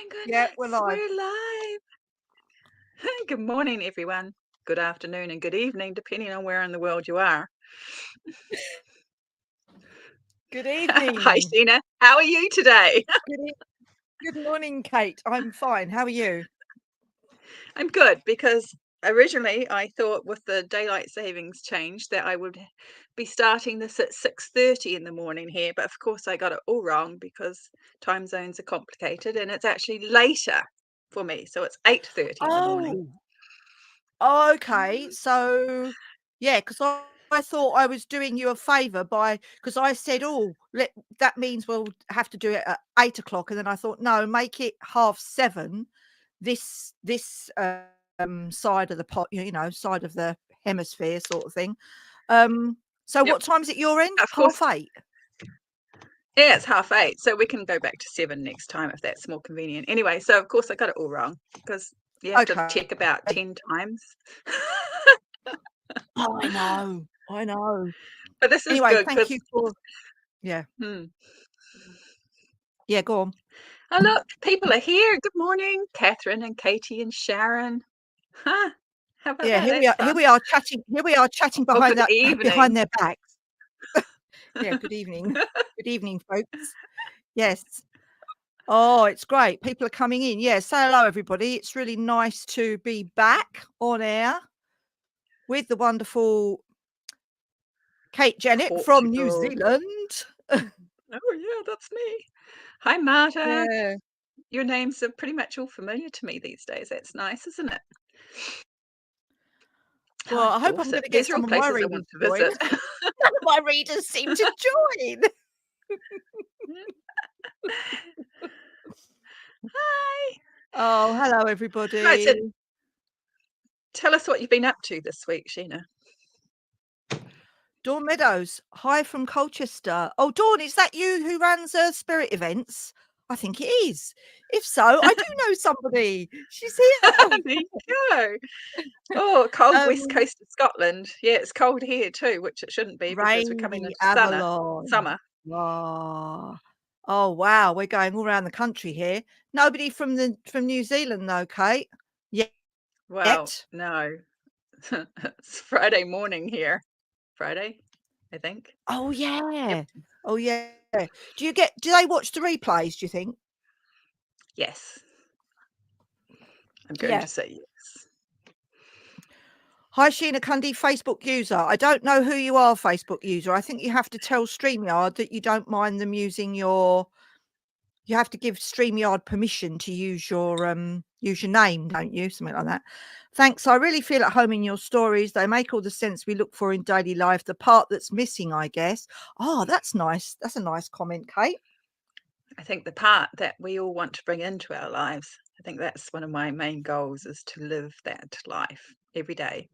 my Yeah, we're goodness, live. we're live. Good morning, everyone. Good afternoon and good evening, depending on where in the world you are. Good Hi, evening. Sheena. How are you today? Good e Good morning, Kate. I'm fine. How are you? I'm good because originally I thought with the daylight savings change that I would be starting this at 6:30 in the morning here, but of course I got it all wrong because time zones are complicated and it's actually later for me. So it's 8:30 in the morning. Oh, okay. So, yeah, 'cause I thought I was doing you a favour by because I said, "Oh, let that means we'll have to do it at 8 o'clock," and then I thought, "No, make it 7:30 this side of the pot, side of the hemisphere sort of thing." So Yep. what time is it your end? Of course. 8:30? Yeah, it's 8:30, so we can go back to 7 next time if that's more convenient. Anyway, so of course I got it all wrong because you have to Okay. check about 10 times. Oh, I know. But this is Anyway, good thank because you for yeah. hmm. Yeah, go on. Oh, look, people are here. Good morning, Catherine and Katie and Sharon. Huh, how about Yeah, that? here we That's are fun. here we are chatting Oh, behind good that behind evening. their backs. Yeah, good evening. Good evening, folks. Yes. Oh, it's great. People are coming in. Yeah, say hello, everybody. It's really nice to be back on air with the wonderful Kate Janet from New Portugal. Zealand. Oh, yeah, that's me. Hi, Marta. Yeah. Your names are pretty much all familiar to me these days. That's nice, isn't it? Well, Oh, I hope I'm awesome. gonna get These are all some of my places I readers want to to join. visit. None of my readers seem to join. Hi. Oh, hello, Right, so everybody. tell us what you've been up to this week, Sheena. Dawn Meadows, hi from Colchester. Oh, Dawn, is that you who runs Spirit events? I think it is. If so, I do know somebody. She's here. There you go. Oh, cold west Um, coast of Scotland. Yeah, it's cold here too, which it shouldn't be because we're coming Rainy into Avalon. summer. Ah. Oh, wow. We're going all around the country here. Nobody from New Zealand, though, Kate. Well, Yet. no. It's Friday morning here. Friday, I think. Oh, Yep. yeah. Oh, yeah. Do they watch the replays, do you think? Yes. I'm going Yeah. to say yes. Hi, Sheena Cundy, Facebook user. I don't know who you are, Facebook user. I think you have to tell StreamYard that you don't mind them using you have to give StreamYard permission to use your name, don't you? Something like that. Thanks. I really feel at home in your stories. They make all the sense we look for in daily life. The part that's missing, I guess. Oh, that's nice. That's a nice comment, Kate. I think the part that we all want to bring into our lives, I think that's one of my main goals is to live that life every day.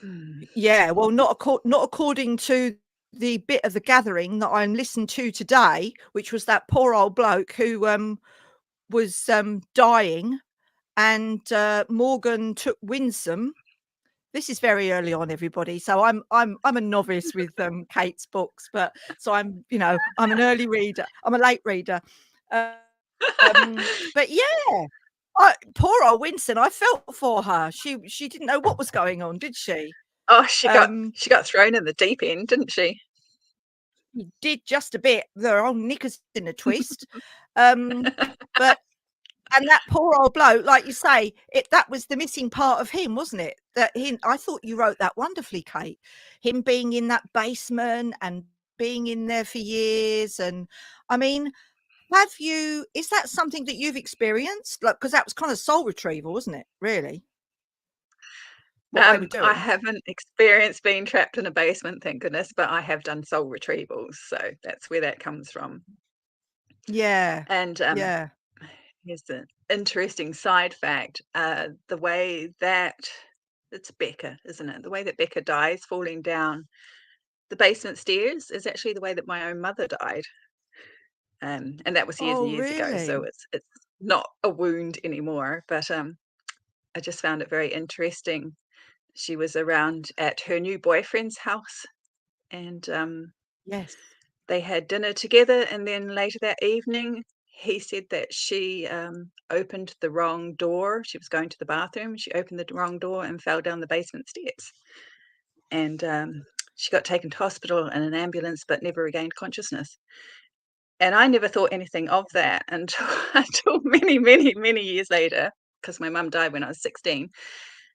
Hmm. Yeah, well, not according to the bit of the gathering that I listened to today, which was that poor old bloke who was dying, and Morgan took Winsome. This is very early on, everybody. So I'm a novice with Kate's books, but so I'm an early reader. I'm a late reader. But yeah, poor old Winston. I felt for her. She didn't know what was going on, did she? Oh, Um, she got thrown in the deep end, didn't she? He did just a bit. Their old knickers in a twist. Um, but and that poor old bloke, like you say, that was the missing part of him, wasn't it? I thought you wrote that wonderfully, Kate. Him being in that basement and being in there for years. And I mean, is that something that you've experienced? Like, because that was kind of soul retrieval, wasn't it? Really? What they were I doing. haven't experienced being trapped in a basement, thank goodness, but I have done soul retrievals, so that's where that comes from. Yeah. And Yeah. here's the interesting side fact: the way that it's Becca, isn't it? The way that Becca dies, falling down the basement stairs, is actually the way that my own mother died, and that was years and Oh, years ago. So really? it's not a wound anymore, but I just found it very interesting. She was around at her new boyfriend's house and Yes. they had dinner together. And then later that evening, he said that she opened the wrong door. She was going to the bathroom. She opened the wrong door and fell down the basement steps. And she got taken to hospital in an ambulance, but never regained consciousness. And I never thought anything of that until, until many, many, many years later, because my mum died when I was 16.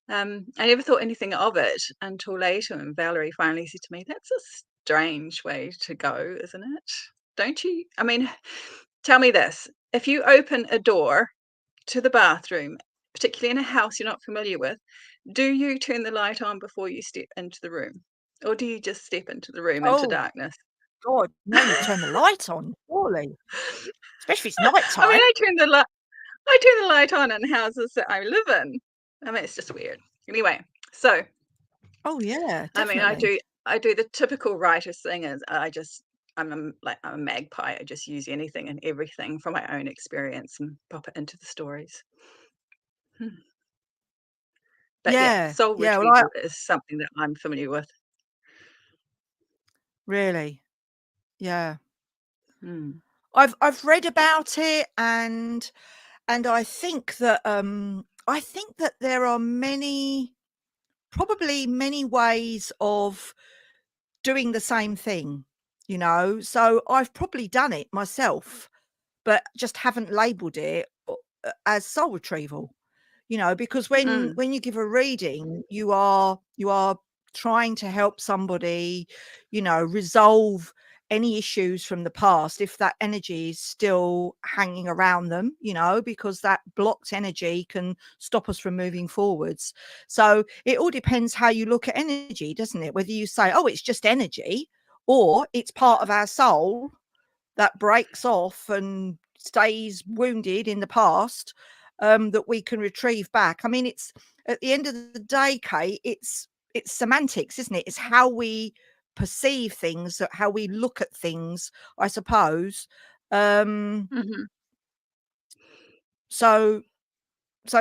I never thought anything of it until later, and Valerie finally said to me, "That's a strange way to go, isn't it? Don't you? I mean, tell me this: if you open a door to the bathroom, particularly in a house you're not familiar with, do you turn the light on before you step into the room, or do you just step into the room into Oh darkness?" God, no, you turn the light on, surely, especially if it's I mean, nighttime. I turn the light on in houses that I live in. I mean, it's just weird. Anyway, so Oh yeah, I mean, definitely. I do the typical writer's thing is I'm a magpie. I just use anything and everything from my own experience and pop it into the stories. Hmm. But yeah, Yeah, soul yeah. Well, I retrieval is something that I'm familiar with. really, yeah. Hmm. I've read about it, and I think that there are probably many ways of doing the same thing, you know. So I've probably done it myself, but just haven't labeled it as soul retrieval. You know, because Mm. when you give a reading, you are trying to help somebody, you know, resolve any issues from the past if that energy is still hanging around them, you know, because that blocked energy can stop us from moving forwards. So it all depends how you look at energy, doesn't it? Whether you say, oh, it's just energy, or it's part of our soul that breaks off and stays wounded in the past, that we can retrieve back. I mean, it's at the end of the day, Kate, it's semantics, isn't it? It's how we perceive things, how we look at things, I suppose. Um, Hmm. so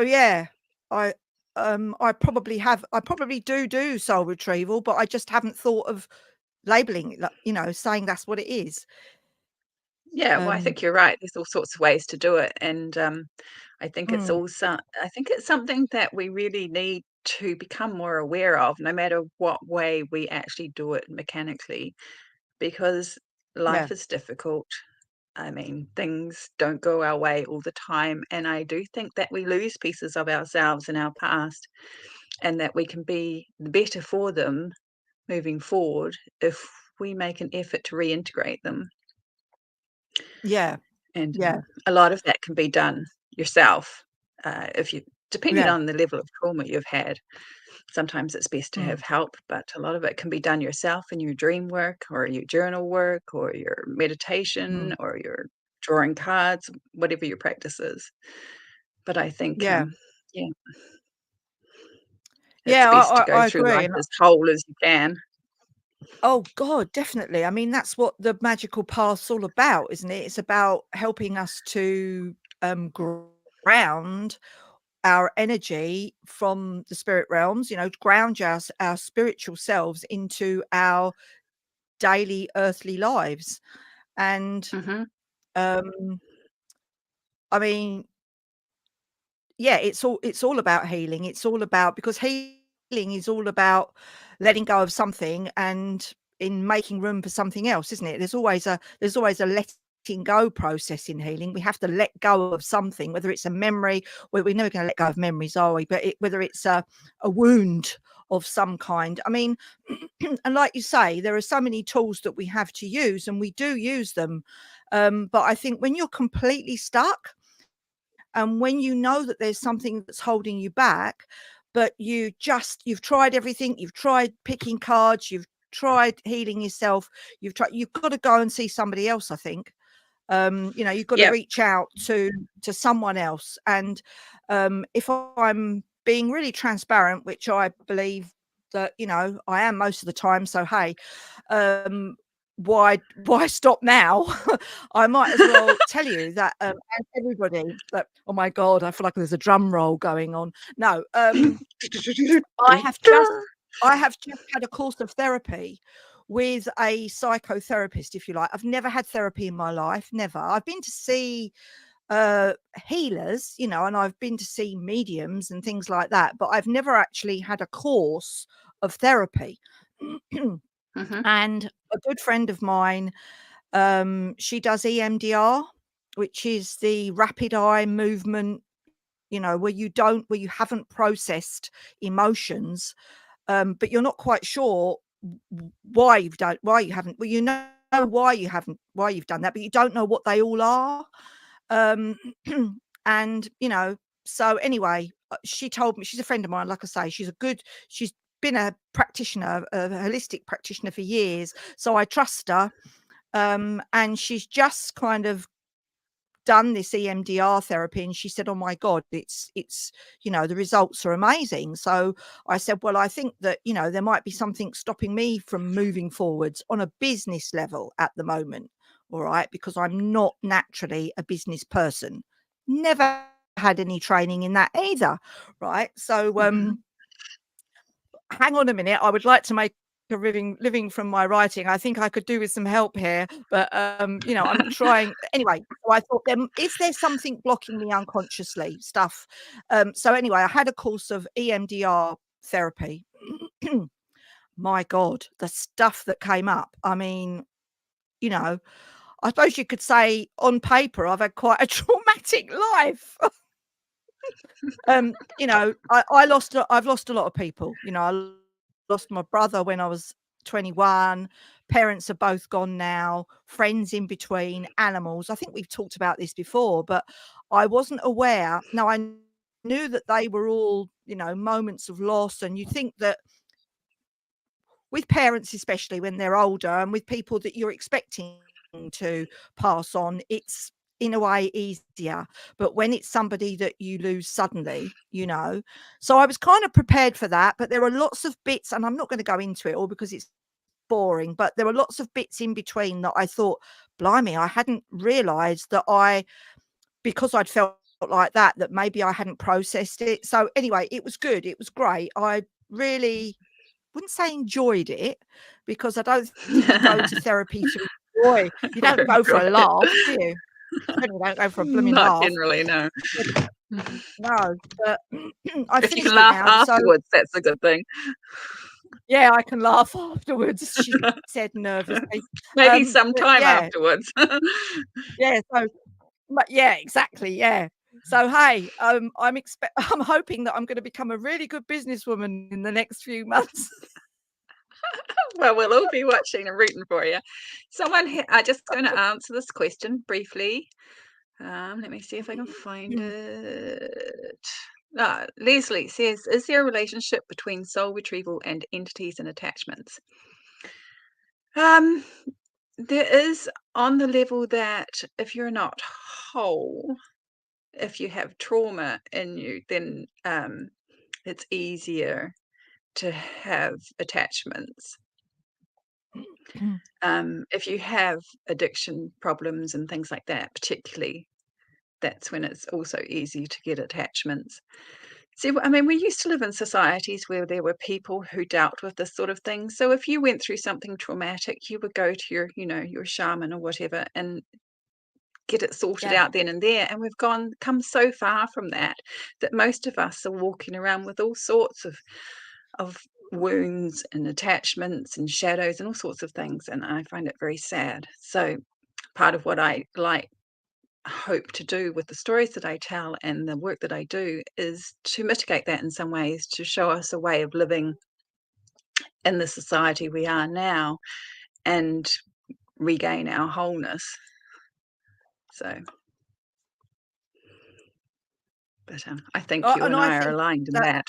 yeah, I I probably do soul retrieval, but I just haven't thought of labeling it, like, you know, saying that's what it is. Yeah, well, I Um, think you're right. There's all sorts of ways to do it, and mm, I think it's something that we really need to become more aware of, no matter what way we actually do it mechanically, because yeah, life is difficult. I mean, things don't go our way all the time, and I do think that we lose pieces of ourselves in our past, and that we can be better for them moving forward if we make an effort to reintegrate them. yeah, And, yeah, a lot of that can be done yourself, if you depending yeah. on the level of trauma you've had. Sometimes it's best to have Mm, help, but a lot of it can be done yourself in your dream work or your journal work or your meditation mm. or your drawing cards, whatever your practice is. But I think, Yeah. yeah, it's Yeah, best to go I through agree, life and as whole as you can. oh god, definitely. I mean, that's what the magical path's all about, isn't it? It's about helping us to, ground our energy from the spirit realms, you know, to ground our spiritual selves into our daily earthly lives. And, Mhm. um, I mean, yeah, it's all about healing. It's all about, because healing is all about letting go of something and in making room for something else, isn't it? There's always a letting go process in healing. We have to let go of something, whether it's a memory. Well, we're never going to let go of memories, are we? But whether it's a wound of some kind. I mean, and like you say, there are so many tools that we have to use, and we do use them. But I think when you're completely stuck, and when you know that there's something that's holding you back, but you've tried everything, you've tried picking cards, you've tried healing yourself, you've got to go and see somebody else, I think. You know, you've got to Yep. reach out to someone else. And if I'm being really transparent, which I believe that, you know, I am most of the time, so hey, um why stop now? I might as well tell you that, and everybody, that, oh my god, I feel like there's a drum roll going on. No, I have just I have just had a course of therapy with a psychotherapist, if you like. I've never had therapy in my life, never. I've been to see healers, you know, and I've been to see mediums and things like that, but I've never actually had a course of therapy. Mhm. And a good friend of mine, she does EMDR, which is the rapid eye movement, you know, where you haven't processed emotions, but you're not quite sure why you haven't. Well, you know why you've done that, but you don't know what they all are. Um, and you know, so anyway, she told me, she's a friend of mine. Like I say, she's been a practitioner, a holistic practitioner for years, so I trust her. And she's just kind of done this EMDR therapy, and she said, "Oh my God, it's you know, the results are amazing." So I said, "Well, I think that, you know, there might be something stopping me from moving forwards on a business level at the moment, all right, because I'm not naturally a business person. Never had any training in that either, right? So Mhm. hang on a minute, I would like to make a living from my writing. I think I could do with some help here, but you know, I'm trying anyway. So I thought, then, is there something blocking me unconsciously? Stuff. So anyway, I had a course of EMDR therapy. My God, the stuff that came up. I mean, you know, I suppose you could say on paper I've had quite a traumatic life. You know, I've lost a lot of people. You know, I lost my brother when I was 21. Parents are both gone now, friends in between, animals. I think we've talked about this before, but I wasn't aware. Now, I knew that they were all, you know, moments of loss. And you think that with parents, especially when they're older, and with people that you're expecting to pass on, it's in a way easier. But when it's somebody that you lose suddenly, you know, so I was kind of prepared for that. But there are lots of bits, and I'm not going to go into it all because it's boring, but there were lots of bits in between that I thought, blimey, I hadn't realized that because I'd felt like that maybe I hadn't processed it. So anyway, it was good. It was great. I really wouldn't say enjoyed it, because I don't think you go to therapy to enjoy. You don't Or go for enjoy a it. laugh, do you? Certainly don't go for a blooming Not laugh. generally, no. But no, but I If you can finished it laugh now. So afterwards, that's a good thing. yeah, I can laugh afterwards, she said nervously. Maybe some But time yeah, afterwards. yeah. So but yeah, exactly. Yeah. So hey, I'm hoping that I'm going to become a really good businesswoman in the next few months. Well, we'll all be watching and rooting for you. I just going to answer this question briefly. Let me see if I can find it. Leslie says, "Is there a relationship between soul retrieval and entities and attachments?" Um, there is, on the level that if you're not whole, if you have trauma in you, then it's easier to have attachments. If you have addiction problems and things like that, particularly, that's when it's also easy to get attachments. See, I mean, we used to live in societies where there were people who dealt with this sort of thing. So if you went through something traumatic, you would go to your, you know, your shaman or whatever and get it sorted Yeah. out then and there. And we've come so far from that that most of us are walking around with all sorts of wounds and attachments and shadows and all sorts of things. And I find it very sad. So part of what I hope to do with the stories that I tell and the work that I do is to mitigate that in some ways, to show us a way of living in the society we are now and regain our wholeness. So, but I think you And and I I are think aligned in that that.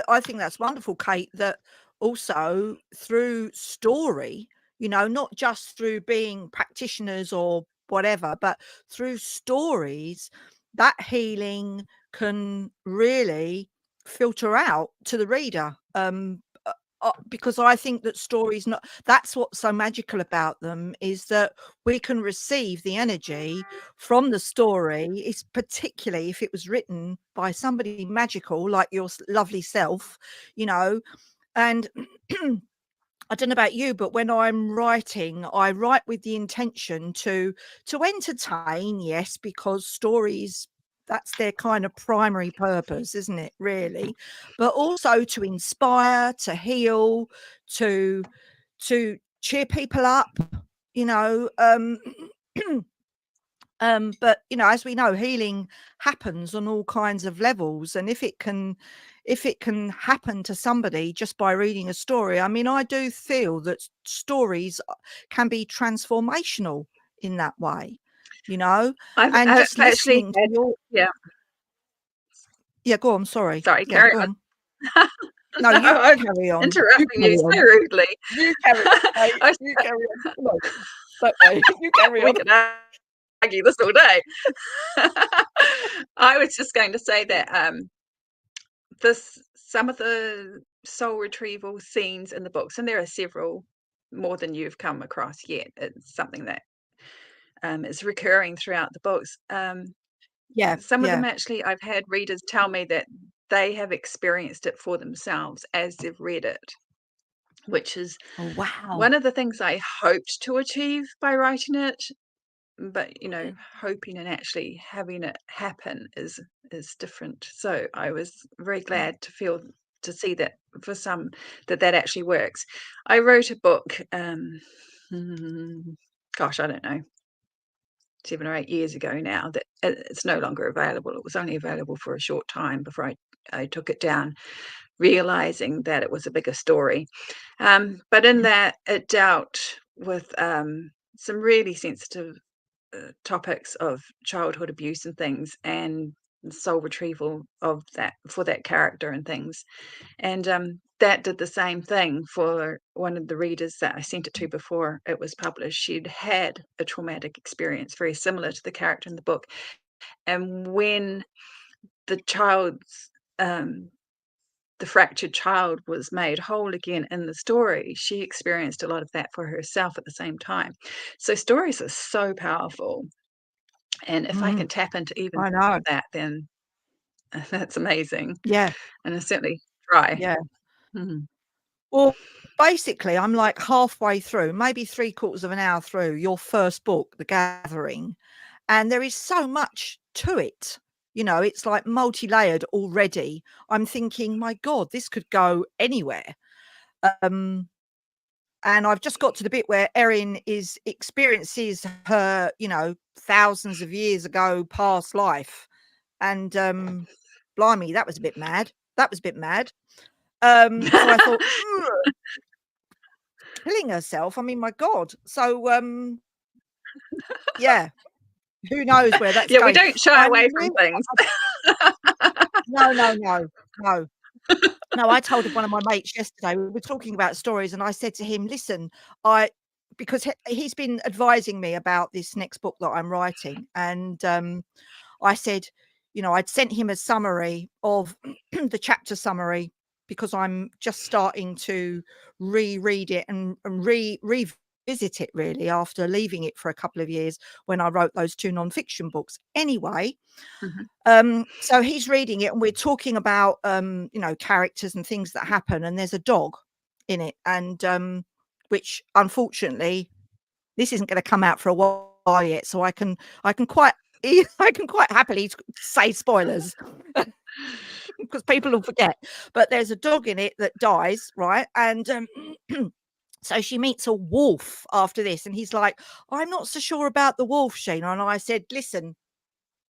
I think that's wonderful, Kate, that also through story, you know, not just through being practitioners or whatever, but through stories, that healing can really filter out to the reader. Because I think that stories, not that's what's so magical about them, is that we can receive the energy from the story. It's particularly if it was written by somebody magical like your lovely self, you know, and I don't know about you, but when I'm writing, I write with the intention to entertain, yes, because stories, that's their kind of primary purpose, isn't it, really? But also to inspire, to heal, to to cheer people up, you know. But you know, as we know, healing happens on all kinds of levels, and if it can happen to somebody just by reading a story, I mean, I do feel that stories can be transformational in that way, you know. And I've just actually listening to had, your yeah, yeah, go on, sorry, sorry, yeah, carry go on. on. No, No, you I'm carry on, you interrupting you carry so on, rudely. you carry, mate, I you carry on. Come on, don't worry, you carry We on. could argue this all day. I was just going to say that this some of the soul retrieval scenes in the books, and there are several more than you've come across yet. It's something that is recurring throughout the books. Yeah, Some of them yeah. actually, I've had readers tell me that they have experienced it for themselves as they've read it, which is Oh, wow. one of the things I hoped to achieve by writing it. But hoping and actually having it happen is different. So I was very glad to see that for some that actually works. I wrote a book, gosh, I don't know, 7 or 8 years ago now, that it's no longer available. It was only available for a short time before I took it down, realizing that it was a bigger story. But in that, it dealt with some really sensitive topics of childhood abuse and things, and soul retrieval of that for that character and things. And that did the same thing for one of the readers that I sent it to before it was published. She'd had a traumatic experience very similar to the character in the book. And when the child's the fractured child was made whole again in the story, she experienced a lot of that for herself at the same time. So stories are so powerful. And if I Mm, can tap into even I some know. of that, then that's amazing. Yeah, And I certainly try. yeah. Mhm. Well, basically, I'm like halfway through, maybe three-quarters of an hour through your first book, The Gathering, and there is so much to it. You know, it's like multi-layered already. I'm thinking, my God, this could go anywhere. Um, and I've just got to the bit where Erin experiences her, you know, thousands of years ago past life. And blimey, that was a bit mad. That was a bit mad. So I thought, killing herself. I mean, my God. So, yeah, who knows where that's Yeah, we going. don't shy I'm away from really things. no, no, no, no. No, I told one of my mates yesterday, we were talking about stories, and I said to him, "Listen, I," because he's been advising me about this next book that I'm writing, and I said, you know, I'd sent him a summary of the chapter summary because I'm just starting to reread it and revisit it really after leaving it for a couple of years when I wrote those two nonfiction books. Anyway, Mhm. so he's reading it and we're talking about you know, characters and things that happen, and there's a dog in it, and which unfortunately this isn't going to come out for a while yet, so I can quite I can quite happily say spoilers because people will forget. But there's a dog in it that dies, right? And so she meets a wolf after this, and he's like, "I'm not so sure about the wolf, Sheena." And I said, "Listen,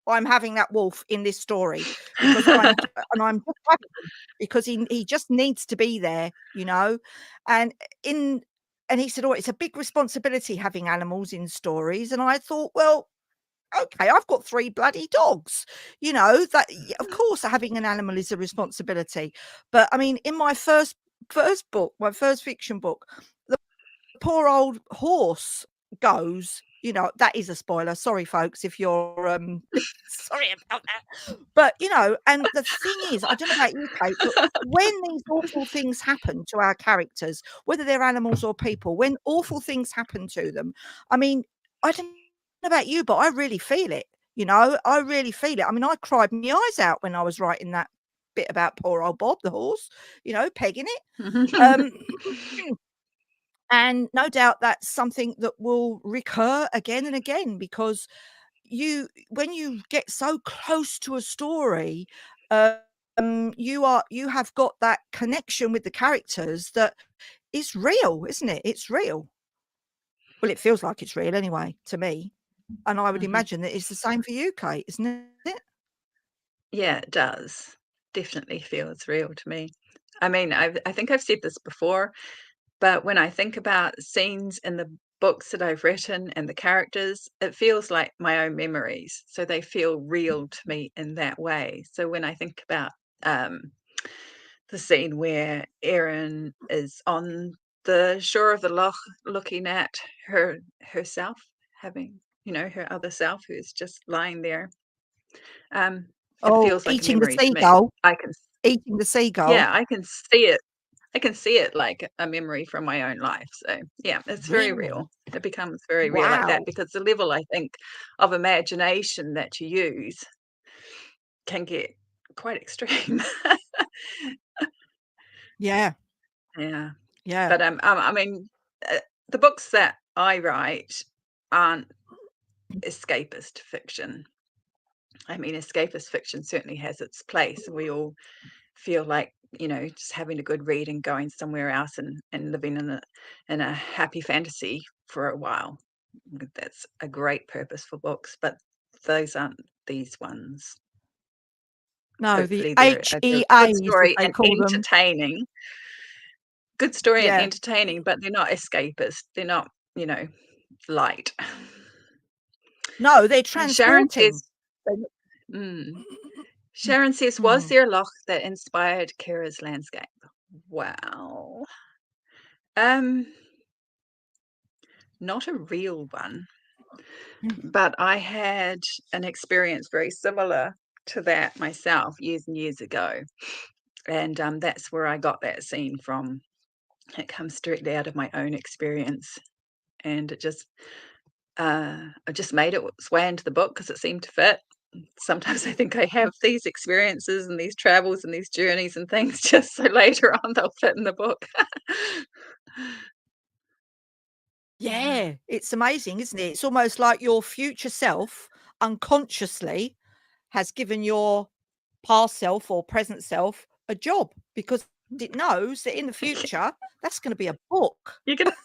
I'm having that wolf in this story because I'm just having him because he just needs to be there, you know." And in and he said, "Oh, it's a big responsibility having animals in stories." And I thought, well, okay, I've got 3 bloody dogs, you know, that of course having an animal is a responsibility. But I mean, in my first book, my first fiction book, the poor old horse goes, you know, that is a spoiler. Sorry, folks, if you're sorry about that. But you know, and the thing is, I don't know about you, Kate, but when these awful things happen to our characters, whether they're animals or people, when awful things happen to them, I mean, I don't know about you, but I really feel it. You know, I really feel it. I mean, I cried my eyes out when I was writing that bit about poor old Bob the horse, you know, pegging it. Um And no doubt that's something that will recur again and again, because when you get so close to a story, you have got that connection with the characters that is real, isn't it? It's real. Well, it feels like it's real anyway to me, and I would Mhm. imagine that it's the same for you, Kate, isn't it? Yeah, it does. Definitely feels real to me. I mean, I think I've said this before, but when I think about scenes in the books that I've written and the characters, it feels like my own memories. So they feel real to me in that way. So when I think about um, the scene where Erin is on the shore of the loch looking at herself, having, her other self who's just lying there, um, it Oh, feels like a eating the memory to me. seagull, I can eating the seagull. Yeah, I can see it like a memory from my own life. So, yeah, it's very Really? real. It becomes very real like that Wow. because the level, I think, of imagination that you use can get quite extreme. Yeah, Yeah. yeah. But, I mean, uh, the books that I write aren't escapist fiction. I mean, escapist fiction certainly has its place, and we all feel like, just having a good read and going somewhere else and living in a happy fantasy for a while. That's a great purpose for books, but those aren't these ones. No, the Hopefully, they're good HEAs, as story they and call them. entertaining. Good story and Yeah. entertaining, but they're not escapist. They're not, light. No, they're And Sharon transporting. says, mm, Sharon says, was Mm. there a loch that inspired Kira's landscape? Wow. Um, Not a real one, but I had an experience very similar to that myself years and years ago. And that's where I got that scene from. It comes directly out of my own experience. And I just made its way into the book because it seemed to fit. Sometimes I think I have these experiences and these travels and these journeys and things just so later on they'll fit in the book. Yeah, it's amazing, isn't it? It's almost like your future self unconsciously has given your past self or present self a job, because it knows that in the future that's going to be a book. You're gonna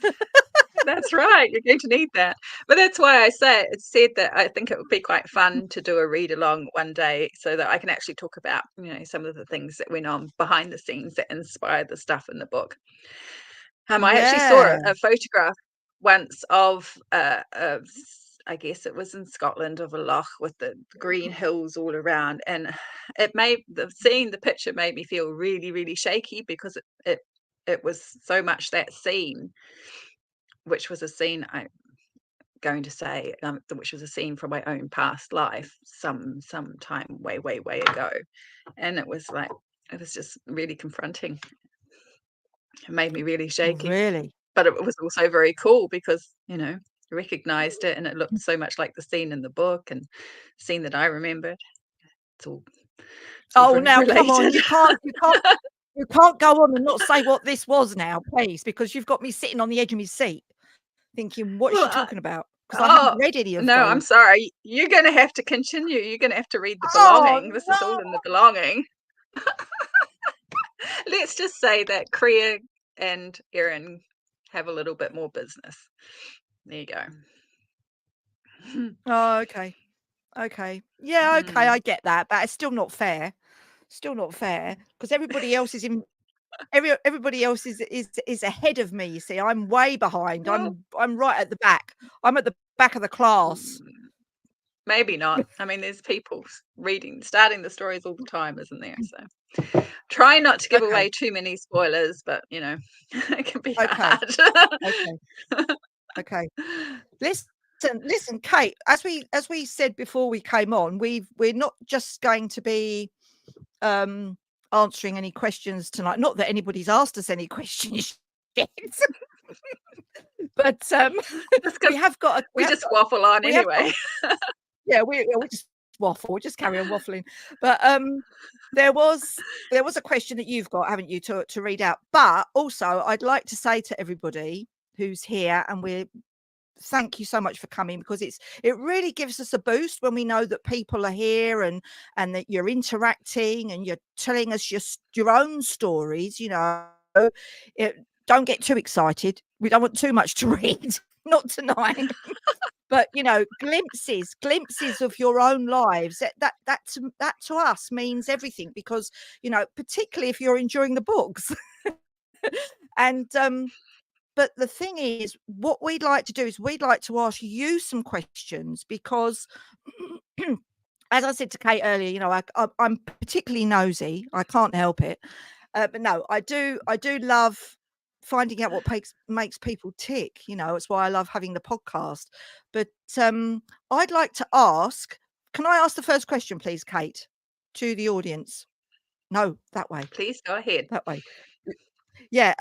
That's right, you're going to need that. But that's why it said that I think it would be quite fun to do a read along one day so that I can actually talk about, some of the things that went on behind the scenes that inspired the stuff in the book. I actually saw Yeah. a photograph once of I guess it was in Scotland, of a loch with the green hills all around, and seeing the picture made me feel really, really shaky because it was so much that scene, which was a scene I'm going to say, which was a scene from my own past life, some time way, way, way ago, and it was just really confronting. It made me really shaky. Really? But it was also very cool because, recognized it and it looked so much like the scene in the book and scene that I remembered. It's all it's all Oh, very now come on, related. you can't go on and not say what this was now, please, because you've got me sitting on the edge of my seat thinking, what is Well, she talking about? Because I haven't oh, read any of no, I'm those. sorry. You're gonna have to continue. You're gonna have to read The Oh Belonging. This is all no. in The Belonging. Let's just say that Kriya and Erin have a little bit more business. There you go. Oh, okay. Okay. Yeah, okay, Mm. I get that, but it's still not fair. Still not fair, because everybody else is ahead of me, you see. I'm way behind. Well, I'm right at the back. I'm at the back of the class. mm, maybe not. I mean, there's people starting the stories all the time, isn't there? So try not to give Okay. away too many spoilers, but it can be Okay. hard. Okay. Okay. Listen, Kate, as we said before we came on, we're not just going to be um answering any questions tonight. Not that anybody's asked us any questions yet. But Just we because have got we just waffle on we have got anyway. yeah, we just waffle, we just carry on waffling. But there was a question that you've got, haven't you, to read out. But also I'd like to say to everybody, who's here, and we're thank you so much for coming, because it really gives us a boost when we know that people are here, and that you're interacting and you're telling us your own stories. Don't get too excited. We don't want too much to read, not tonight. But glimpses of your own lives, that to us means everything, because particularly if you're enjoying the books. And but the thing is, what we'd like to do is we'd like to ask you some questions, because as I said to Kate earlier, I'm particularly nosy. I can't help it. But no, I do love finding out what makes people tick. It's why I love having the podcast. But I'd like to ask, can I ask the first question, please, Kate, to the audience? No, that way. Please go ahead. That way. Yeah.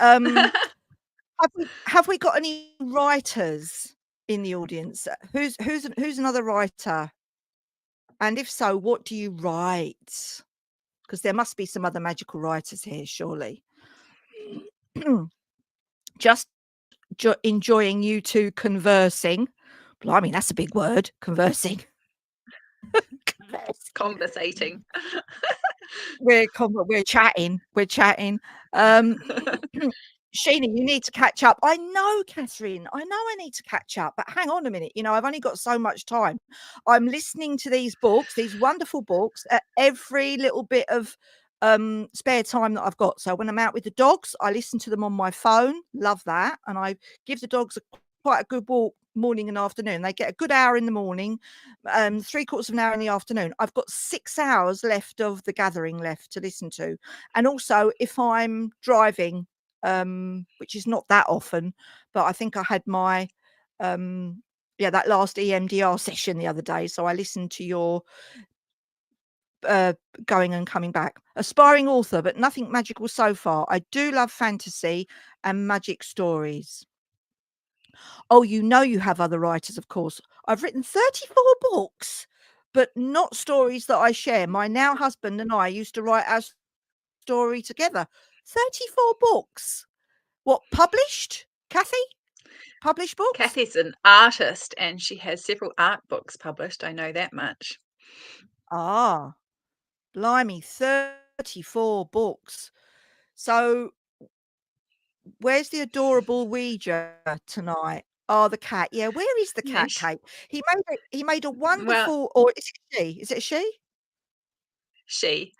Have we got any writers in the audience? Who's another writer? And if so, what do you write? Because there must be some other magical writers here, surely. Just enjoying you two conversing. Blimey, that's a big word, conversing. Conversating. We're chatting. We're chatting. Um, Sheena, you need to catch up. I know, Catherine. I know I need to catch up, but hang on a minute. I've only got so much time. I'm listening to these books, these wonderful books, at every little bit of spare time that I've got. So when I'm out with the dogs, I listen to them on my phone. Love that. And I give the dogs quite a good walk morning and afternoon. They get a good hour in the morning, 3/4 of an hour in the afternoon. I've got 6 hours left of the gathering left to listen to. And also, if I'm driving, which is not that often, but I think I had my that last EMDR session the other day, so I listened to your going and coming back. Aspiring author, but nothing magical so far. I do love fantasy and magic stories. Oh, you have other writers, of course. I've written 34 books, but not stories that I share. My now husband and I used to write our story together. 34 books. What, published, Kathy? Published books? Kathy's an artist and she has several art books published. I know that much. Ah, blimey, 34 books. So where's the adorable Ouija tonight? Oh, the cat. Yeah, where is the Yeah, cat, Kate? He made a well, wonderful, or is it she? Is it a she? she.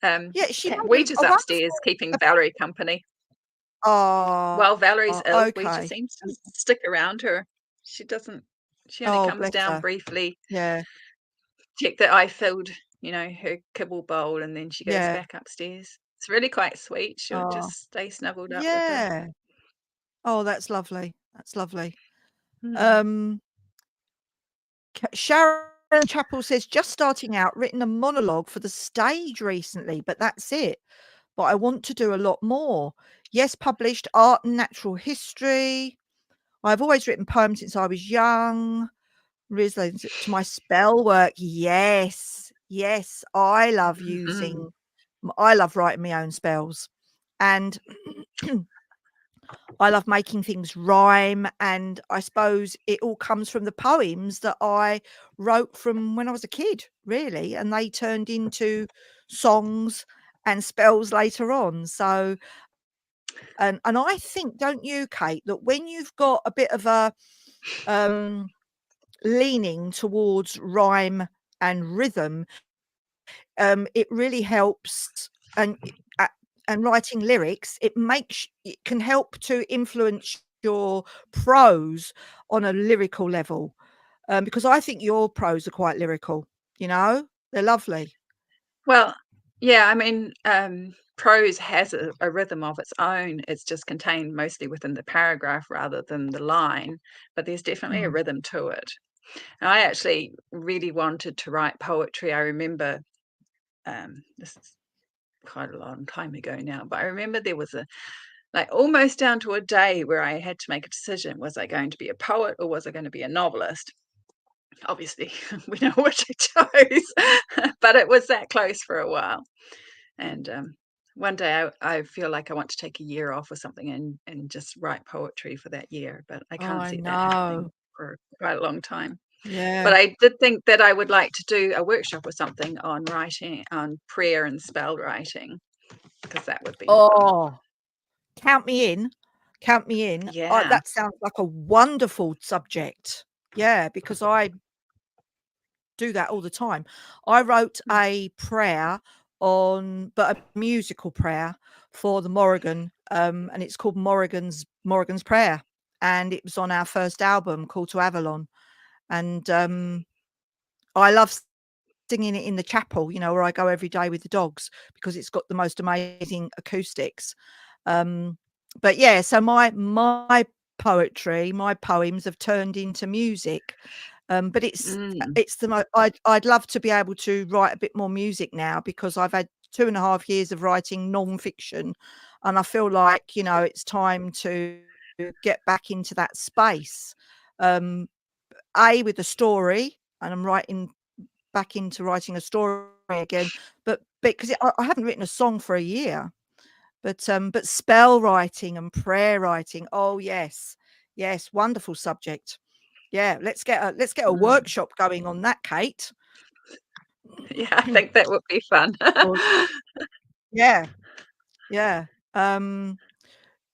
Yeah, she Cat made Ouija's a upstairs wonderful keeping Valerie company. oh, While Valerie's ill, Ouija okay. seems to stick around her. She doesn't, she only Oh, comes bless down her. briefly, Yeah, check that I filled, her kibble bowl, and then she goes yeah. back upstairs. It's really quite sweet. She'll Oh, just stay snuggled up with her. yeah. Oh, that's lovely. That's lovely. Hmm. Um, Sharon Chappell says, just starting out, written a monologue for the stage recently, but that's it. But I want to do a lot more. Yes, published art and natural history. I've always written poems since I was young. Related to my spell work. Yes, yes. Mhm. I love writing my own spells. And I love making things rhyme, and I suppose it all comes from the poems that I wrote from when I was a kid, really, and they turned into songs and spells later on. So, and I think, don't you, Kate, that when you've got a bit of a um, leaning towards rhyme and rhythm, it really helps. And writing lyrics, it can help to influence your prose on a lyrical level, because I think your prose are quite lyrical. They're lovely. Well, yeah, I mean, prose has a rhythm of its own. It's just contained mostly within the paragraph rather than the line, but there's definitely a Mm, rhythm to it. And I actually really wanted to write poetry. I remember, this is quite a long time ago now, but I remember there was like almost down to a day where I had to make a decision. Was I going to be a poet or was I going to be a novelist? Obviously, we know which I chose, but it was that close for a while. And one day I feel like I want to take a year off or something and just write poetry for that year, but I Oh, can't I see that happening know. for quite a long time. But Yeah. I did think that I would like to do a workshop or something on writing, on prayer and spell writing, because that would be fun. Oh, count me in. Count me in. Yeah. That sounds like a wonderful subject. Yeah, because I do that all the time. I wrote Mm. a prayer but a musical prayer for the Morrigan, and it's called Morrigan's Prayer, and it was on our first album, Call to Avalon. And I love singing it in the chapel, where I go every day with the dogs, because it's got the most amazing acoustics. Um, but yeah, so my poetry, my poems have turned into music. But Mm. it's I'd love to be able to write a bit more music now, because I've had 2.5 years of writing non-fiction, and I feel like, it's time to get back into that space. Um, with a story, and I'm writing back into writing a story again, but because I haven't written a song for a year. But spell writing and prayer writing, oh yes, yes, wonderful subject. Yeah, let's get a Mm. workshop going on that, Kate. Yeah, I think that would be fun. Or yeah, yeah. Um,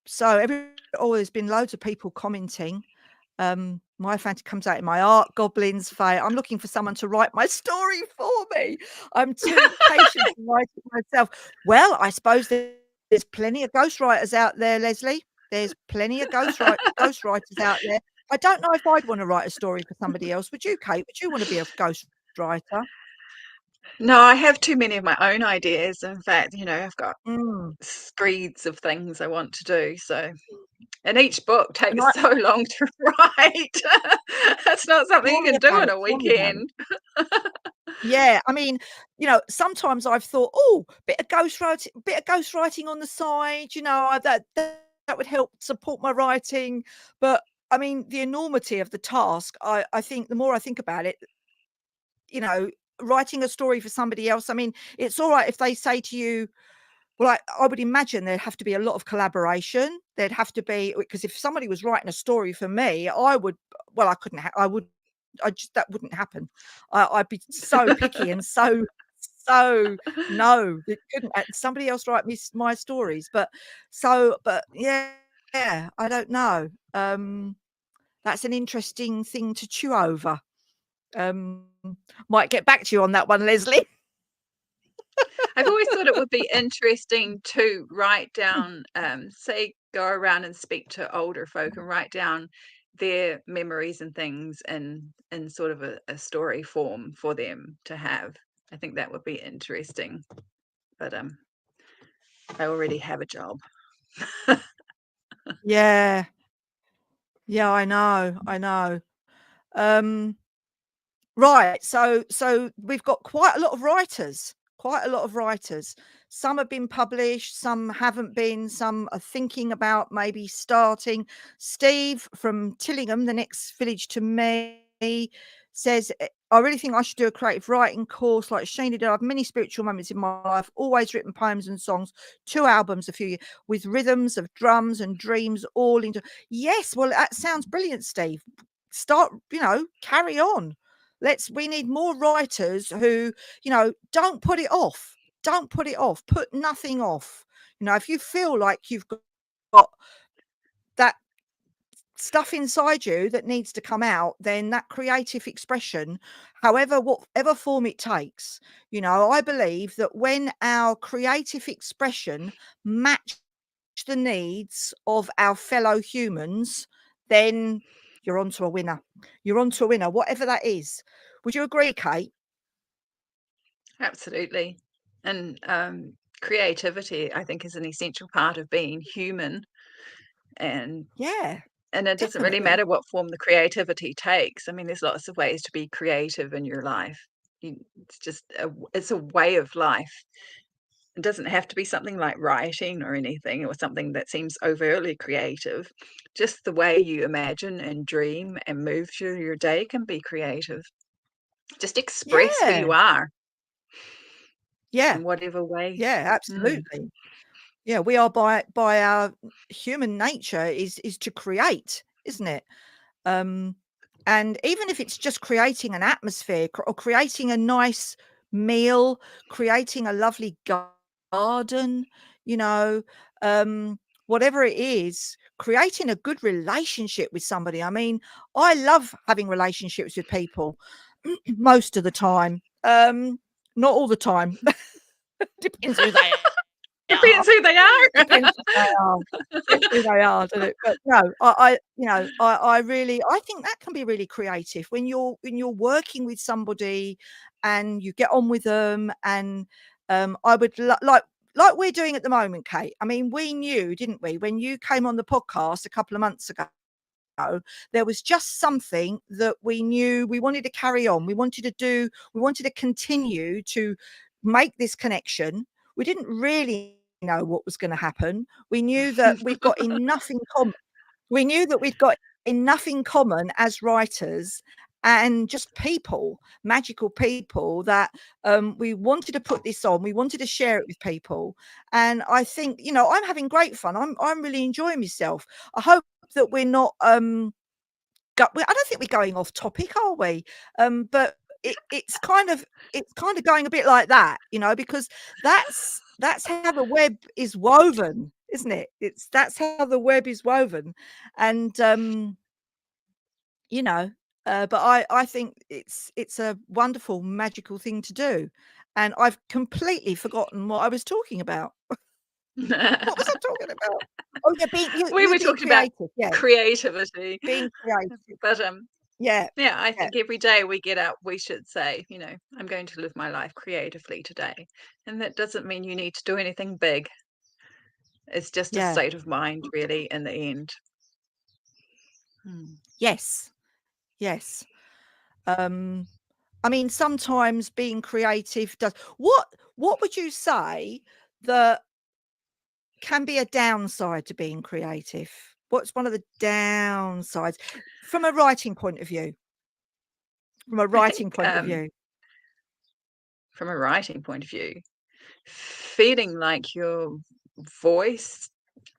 so there's been loads of people commenting. My fantasy comes out in my art goblins fate. I'm looking for someone to write my story for me. I'm too impatient to write it myself. Well, I suppose there's plenty of ghostwriters out there, Leslie. There's plenty of ghostwriters out there. I don't know if I'd want to write a story for somebody else. Would you, Kate? Would you want to be a ghostwriter? No, I have too many of my own ideas. In fact, I've got Mm. screeds of things I want to do. So, and each book And takes so long to write. That's not something tell you me can do about in it. a Tell me about it. weekend. Yeah, I mean, sometimes I've thought, "Oh, bit of ghostwriting on the side, that would help support my writing." But, I mean, the enormity of the task, I think the more I think about it, you know, writing a story for somebody else, I mean, it's alright if they say to you, well, I would imagine there'd have to be a lot of collaboration. There'd have to be, because if somebody was writing a story for me, I couldn't I would I just that wouldn't happen. I'd be so picky and so no, it couldn't somebody else write my stories. But yeah, I don't know. That's an interesting thing to chew over. Um, might get back to you on that one, Leslie. I've always thought it would be interesting to write down, say, go around and speak to older folk and write down their memories and things in sort of a story form for them to have. I think that would be interesting. But I already have a job. Yeah. Yeah, I know, I know. Um, right, so we've got quite a lot of writers, quite a lot of writers. Some have been published, some haven't been, some are thinking about maybe starting. Steve from Tillingham, the next village to me, says, I really think I should do a creative writing course like Sheena did. I have many spiritual moments in my life, always written poems and songs, 2 albums a few years, with rhythms of drums and dreams all into. Yes, well, that sounds brilliant, Steve. Start, carry on. We need more writers who, don't put it off. Don't put it off. Put nothing off. If you feel like you've got that stuff inside you that needs to come out, then that creative expression, whatever form it takes, I believe that when our creative expression match the needs of our fellow humans, then you're onto a winner. You're onto a winner, whatever that is. Would you agree, Kate? Absolutely. And creativity, I think, is an essential part of being human. And Yeah, and it doesn't really definitely. matter what form the creativity takes. I mean, there's lots of ways to be creative in your life. It's just it's a way of life. It doesn't have to be something like writing or anything, or something that seems overtly creative. Just the way you imagine and dream and move through your day can be creative. Just express who Yeah, you are yeah, in whatever way. yeah, Mm. absolutely. Yeah, we are by our human nature is to create, isn't it? Um, and even if it's just creating an atmosphere or creating a nice meal, creating a lovely garden, you know, whatever it is, creating a good relationship with somebody. I mean, I love having relationships with people most of the time. Not all the time. Depends who they are. Depends who they Depends who are. they are. Depends who they are, doesn't it? But no, I really I think that can be really creative when you're working with somebody and you get on with them and, I would like we're doing at the moment, Kate. I mean, we knew, didn't we, when you came on the podcast a couple of months ago, there was just something that we knew we wanted to carry on. We wanted to continue to make this connection. We didn't really know what was going to happen. We knew that we'd got enough in common. We knew that we'd got enough in common as writers and just people, magical people that we wanted to put this on. We wanted to share it with people. And I think, I'm having great fun. I'm really enjoying myself. I hope that we're not I don't think we're going off topic, are we? But it's kind of going a bit like that, because that's how the web is woven, isn't it? That's how the web is woven, and you know, but I think it's a wonderful, magical thing to do, and I've completely forgotten what I was talking about. What was I talking about? Oh yeah, being We you were being talking about creative, yeah, creativity, being creative, but, yeah, yeah, I yeah, think every day we get up, we should say, "I'm going to live my life creatively today." And that doesn't mean you need to do anything big. It's just a yeah. state of mind, really, in the end. Mm. Yes, yes. Um, I mean, sometimes being creative does what would you say that can be a downside to being creative? What's one of the downsides from a writing point of view? From a I writing think, point of view. from a writing point of view, feeling like your voice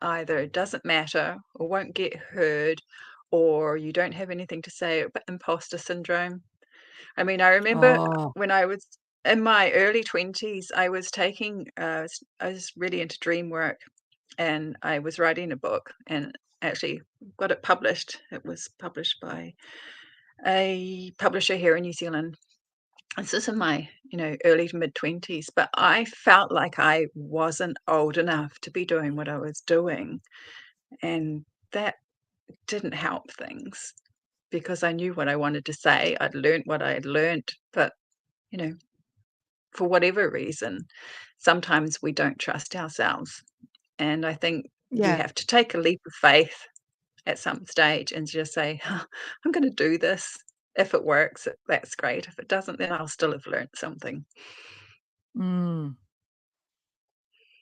either doesn't matter or won't get heard or you don't have anything to say, but imposter syndrome. I mean, I remember Oh, when I was in my early 20s, I was taking, I was really into dream work and I was writing a book and actually got it published. It was published by a publisher here in New Zealand. This is in my, early to mid 20s, but I felt like I wasn't old enough to be doing what I was doing. And that didn't help things because I knew what I wanted to say. I'd learnt what I had learnt, but, you know, for whatever reason, sometimes we don't trust ourselves. And I think you yeah. have to take a leap of faith at some stage and just say, "Huh, I'm going to do this. If it works, that's great. If it doesn't, then I'll still have learnt something." Mm.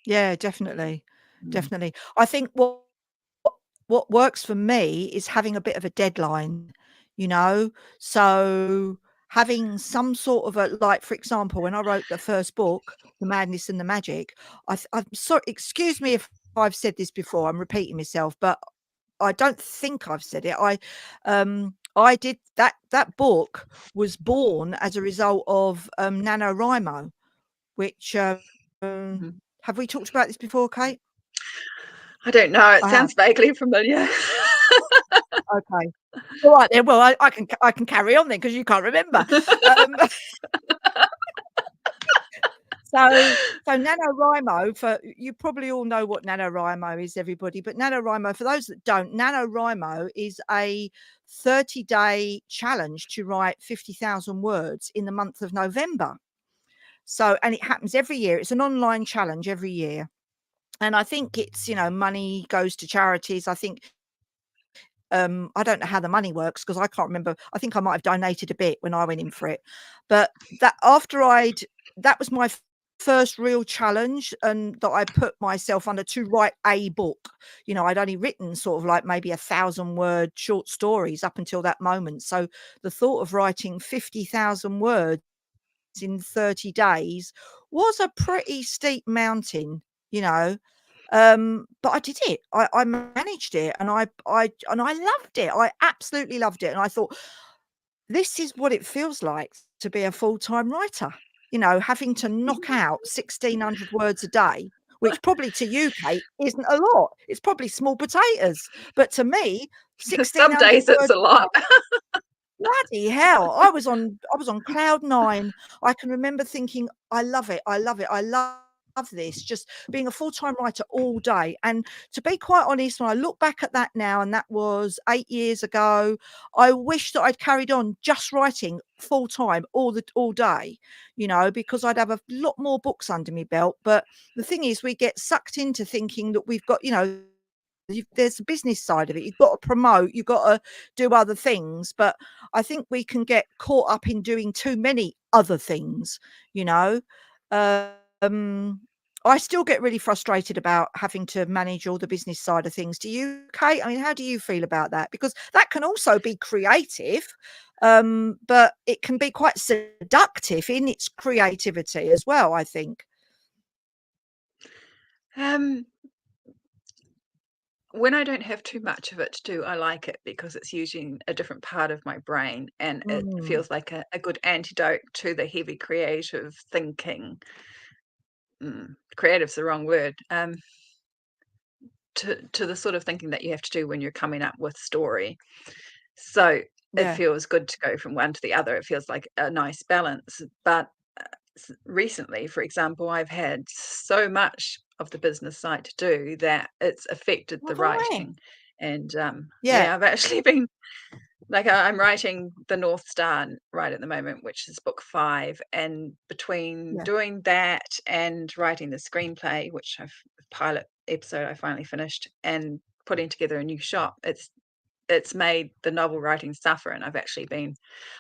Yeah, definitely. Mm. Definitely. I think what works for me is having a bit of a deadline, you know? So having some sort of a like, for example, when I wrote the first book, The Madness and the Magic, I'm sorry, excuse me if I've said this before, I'm repeating myself, but I don't think I've said it. I did that book was born as a result of NaNoWriMo, which Mhm. have we talked about this before, Kate? I don't know. It I have. sounds vaguely familiar. Okay. All right then. Well, I can carry on then because you can't remember. Um, so NaNoWriMo for you probably all know what NaNoWriMo is, everybody. But NaNoWriMo, for those that don't, NaNoWriMo is a 30-day challenge to write 50,000 words in the month of November. So, and it happens every year. It's an online challenge every year. And I think it's, money goes to charities. I think I don't know how the money works because I can't remember. I think I might have donated a bit when I went in for it. But that was my first real challenge and that I put myself under to write a book. I'd only written sort of like maybe 1,000-word short stories up until that moment. So the thought of writing 50,000 words in 30 days was a pretty steep mountain, you know. But I did it. I managed it, and I loved it. I absolutely loved it, and I thought, "This is what it feels like to be a full-time writer." You know, having to knock out 1,600 words a day, which probably to you, Kate, isn't a lot. It's probably small potatoes, but to me, Some 1,600 days it's words a lot. bloody hell. I was on cloud 9. I can remember thinking, "I love it. I love it. I love this." Just being a full-time writer all day. And to be quite honest, when I look back at that now, and that was 8 years ago, I wish that I'd carried on just writing full-time all day, because I'd have a lot more books under my belt. But the thing is, we get sucked into thinking that we've got, there's the business side of it. You've got to promote, you've got to do other things. But I think we can get caught up in doing too many other things, you know. Um, I still get really frustrated about having to manage all the business side of things. Do you, Kate? I mean, how do you feel about that? Because that can also be creative, but it can be quite seductive in its creativity as well, I think. Um, when I don't have too much of it to do, I like it because it's using a different part of my brain, and it Mm, feels like a good antidote to the heavy creative thinking. Creative's the wrong word. To the sort of thinking that you have to do when you're coming up with story. So it yeah. feels good to go from one to the other. It feels like a nice balance. But recently, for example, I've had so much of the business side to do that it's affected the Have I? writing. And Yeah, yeah, I've actually been like, I'm writing The North Star right at the moment, which is book 5, and between yeah. doing that and writing the screenplay, which pilot episode I finally finished, and putting together a new shop, it's made the novel writing suffer, and I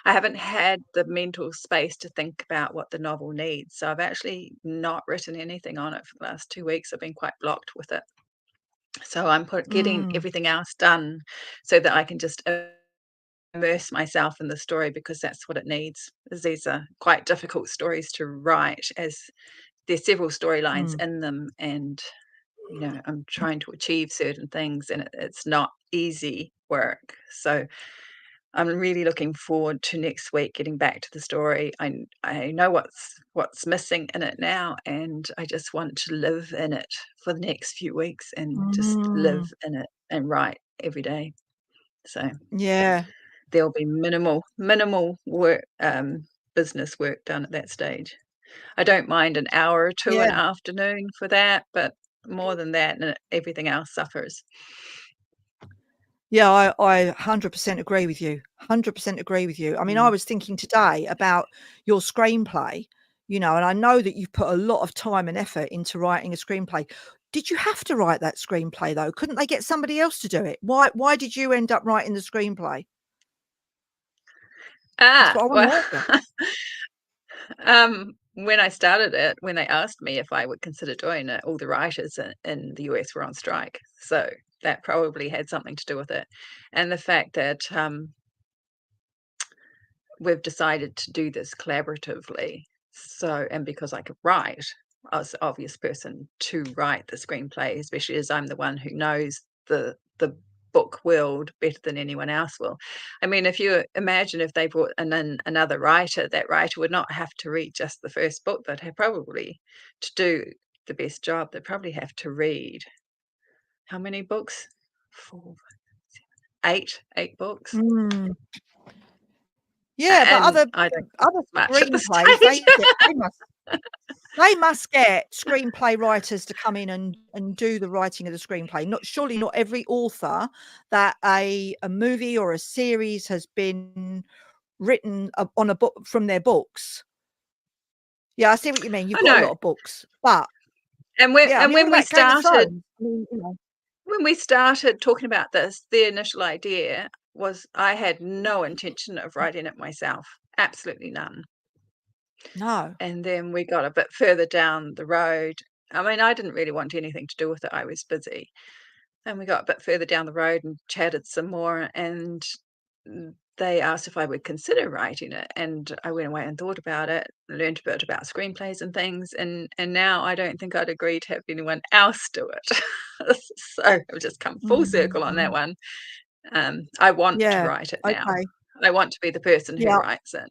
haven't had the mental space to think about what the novel needs, so I've actually not written anything on it for the last 2 weeks. I've been quite blocked with it. So I'm getting Mm, everything else done so that I can just immerse myself in the story, because that's what it needs. Is these are quite difficult stories to write, as there's several storylines mm, in them, and I'm trying to achieve certain things, and it's not easy work. So I'm really looking forward to next week getting back to the story. I know what's missing in it now, and I just want to live in it for the next few weeks and just live mm. in it and write every day. So Yeah, there'll be minimal work, business work done at that stage. I don't mind an hour or 2 yeah. an afternoon for that, but more than that, everything else suffers. Yeah, I 100% agree with you. 100% agree with you. I mean, I Mm. was thinking today about your screenplay, and I know that you've put a lot of time and effort into writing a screenplay. Did you have to write that screenplay though? Couldn't they get somebody else to do it? Why did you end up writing the screenplay? That's Ah, what I want well, to ask you. when I started it, when they asked me if I would consider doing it, all the writers in the US were on strike, so that probably had something to do with it, and the fact that, we've decided to do this collaboratively. So, and because I could write, I was the obvious person to write the screenplay, especially as I'm the one who knows the book world better than anyone else will. I mean, if you imagine if they brought in another writer, that writer would not have to read just the first book. They'd have probably to do the best job. They'd probably have to read how many books? Four, eight books. Mm. Yeah, but And I don't think other it's much at this screenplays, stage. they must get screenplay writers to come in and do the writing of the screenplay. Not every author that a movie or a series has been written on a book from their books. Yeah, I see what you mean. You've I got a know. lot of books, but And when yeah, I and mean, what when we about Game of started Thrones? I mean, talking about this, the initial idea was I had no intention of writing it myself, absolutely none. no. And then we got a bit further down the road. I mean, I didn't really want anything to do with it. I was busy. And we got a bit further down the road and chatted some more. And they asked if I would consider writing it, and I went away and thought about it, learned a bit about screenplays and things, and now I don't think I'd agree to have anyone else do it. So I've just come full circle on that Mhm. one. I want to Yeah. write it now. Okay. I want to be the person who Yeah. writes it.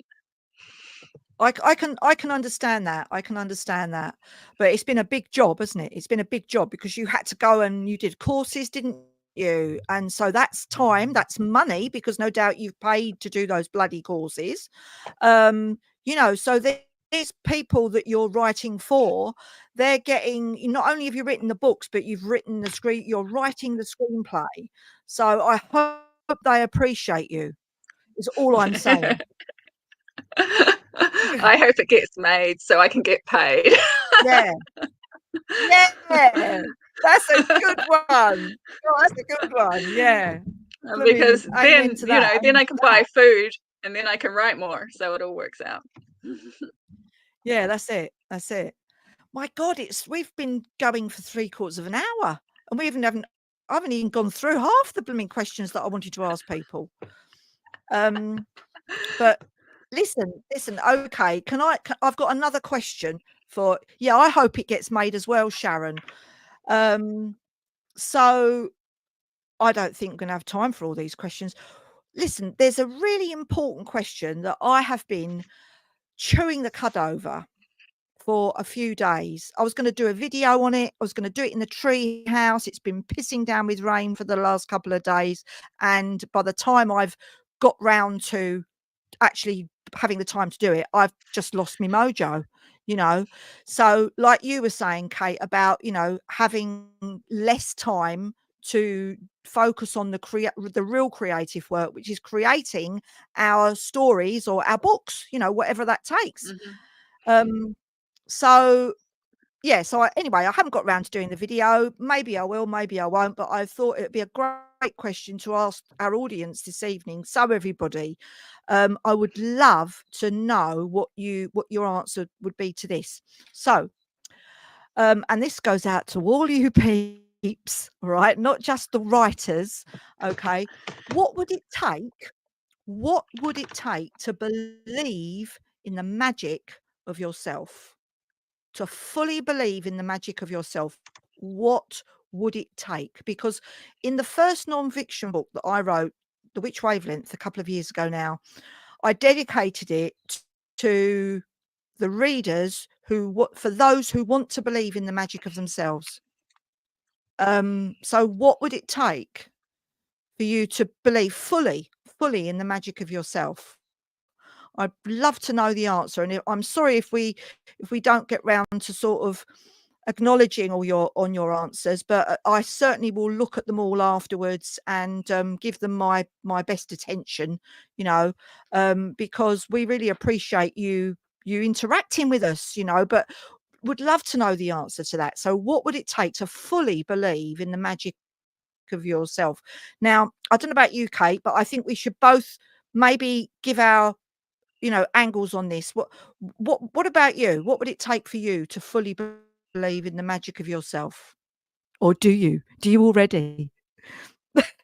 I can understand that. I can understand that. But it's been a big job, hasn't it? It's been a big job because you had to go and you did courses, didn't you? And so that's time, that's money, because no doubt you've paid to do those bloody courses. So there's people that you're writing for, they're getting, not only have you written the books, but you've written the you're writing the screenplay. So I hope they appreciate you, is all I'm saying. I hope it gets made so I can get paid. Yeah. Yeah, that's a good one. Oh, that's a good one. Yeah. Blooming Because amen then, to that. then Amen I to can that. buy food and then I can write more, so it all works out. Yeah, that's it. That's it. My God, we've been going for 3/4 of an hour, and I haven't even gone through half the blooming questions that I wanted to ask people. Um, but listen, okay, I've got another question for, yeah, I hope it gets made as well, Sharon. So I don't think we're gonna have time for all these questions. Listen, there's a really important question that I have been chewing the cud over for a few days. I was going to do a video on it. I was going to do it in the tree house. It's been pissing down with rain for the last couple of days. And by the time I've got round to actually having the time to do it, I've just lost my mojo, you know. So, like you were saying, Kate, about, having less time to focus on the real creative work, which is creating our stories or our books, whatever that takes. Mhm. Um, so yeah, anyway, I haven't got round to doing the video. Maybe I will, maybe I won't, but I thought it'd be a great question to ask our audience this evening. So everybody, I would love to know what your answer would be to this. So, and this goes out to all you peeps, right? Not just the writers. Okay. What would it take? What would it take to believe in the magic of yourself? To fully believe in the magic of yourself, what would it take? Because in the first non-fiction book that I wrote, The Witch Wavelength, a couple of years ago now, I dedicated it to the readers for those who want to believe in the magic of themselves. So what would it take for you to believe fully in the magic of yourself? I'd love to know the answer, and I'm sorry if we don't get round to sort of acknowledging all your answers, but I certainly will look at them all afterwards and give them my best attention, because we really appreciate you interacting with us, but would love to know the answer to that. So what would it take to fully believe in the magic of yourself? Now, I don't know about you, Kate, but I think we should both maybe give our angles on this. What about you? What would it take for you to fully believe in the magic of yourself? Or do you? Do you already?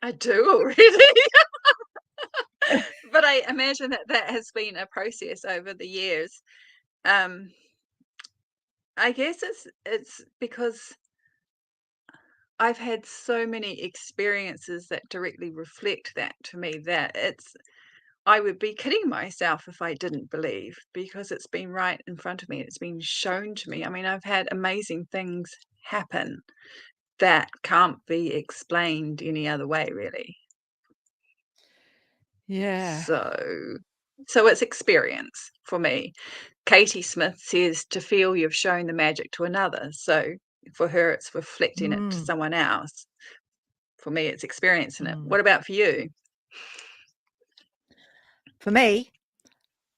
I do already. But I imagine that that has been a process over the years. Um, I guess it's because I've had so many experiences that directly reflect that to me that I would be kidding myself if I didn't believe because it's been right in front of me. It's been shown to me. I mean, I've had amazing things happen that can't be explained any other way, really. Yeah. So it's experience for me. Katie Smith says to feel you've shown the magic to another. So for her, it's reflecting it to Mm, someone else. For me, it's experiencing it. mm. What about for you? For me,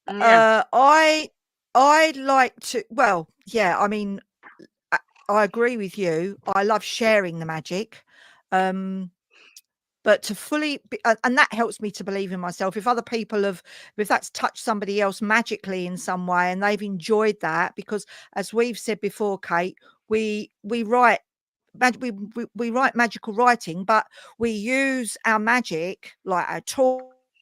Yeah. I like to, well, yeah, I mean, I, I agree with you. I love sharing the magic. Um, but to fully and that helps me to believe in myself. If other people if that's touched somebody else magically in some way and they've enjoyed that, because as we've said before, Kate, we write we write magical writing, but we use our magic, like our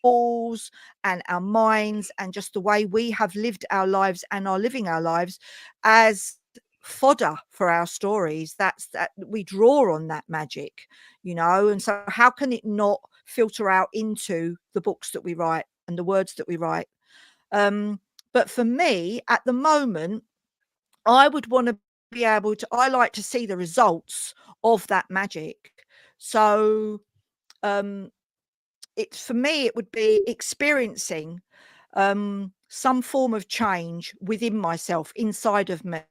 souls and our minds and just the way we have lived our lives and are living our lives as fodder for our stories. That's that we draw on that magic, and so how can it not filter out into the books that we write and the words that we write? um but for me at the moment, I would want to be able to, I like to see the results of that magic. So um it's for me, it would be experiencing some form of change within myself, inside of me,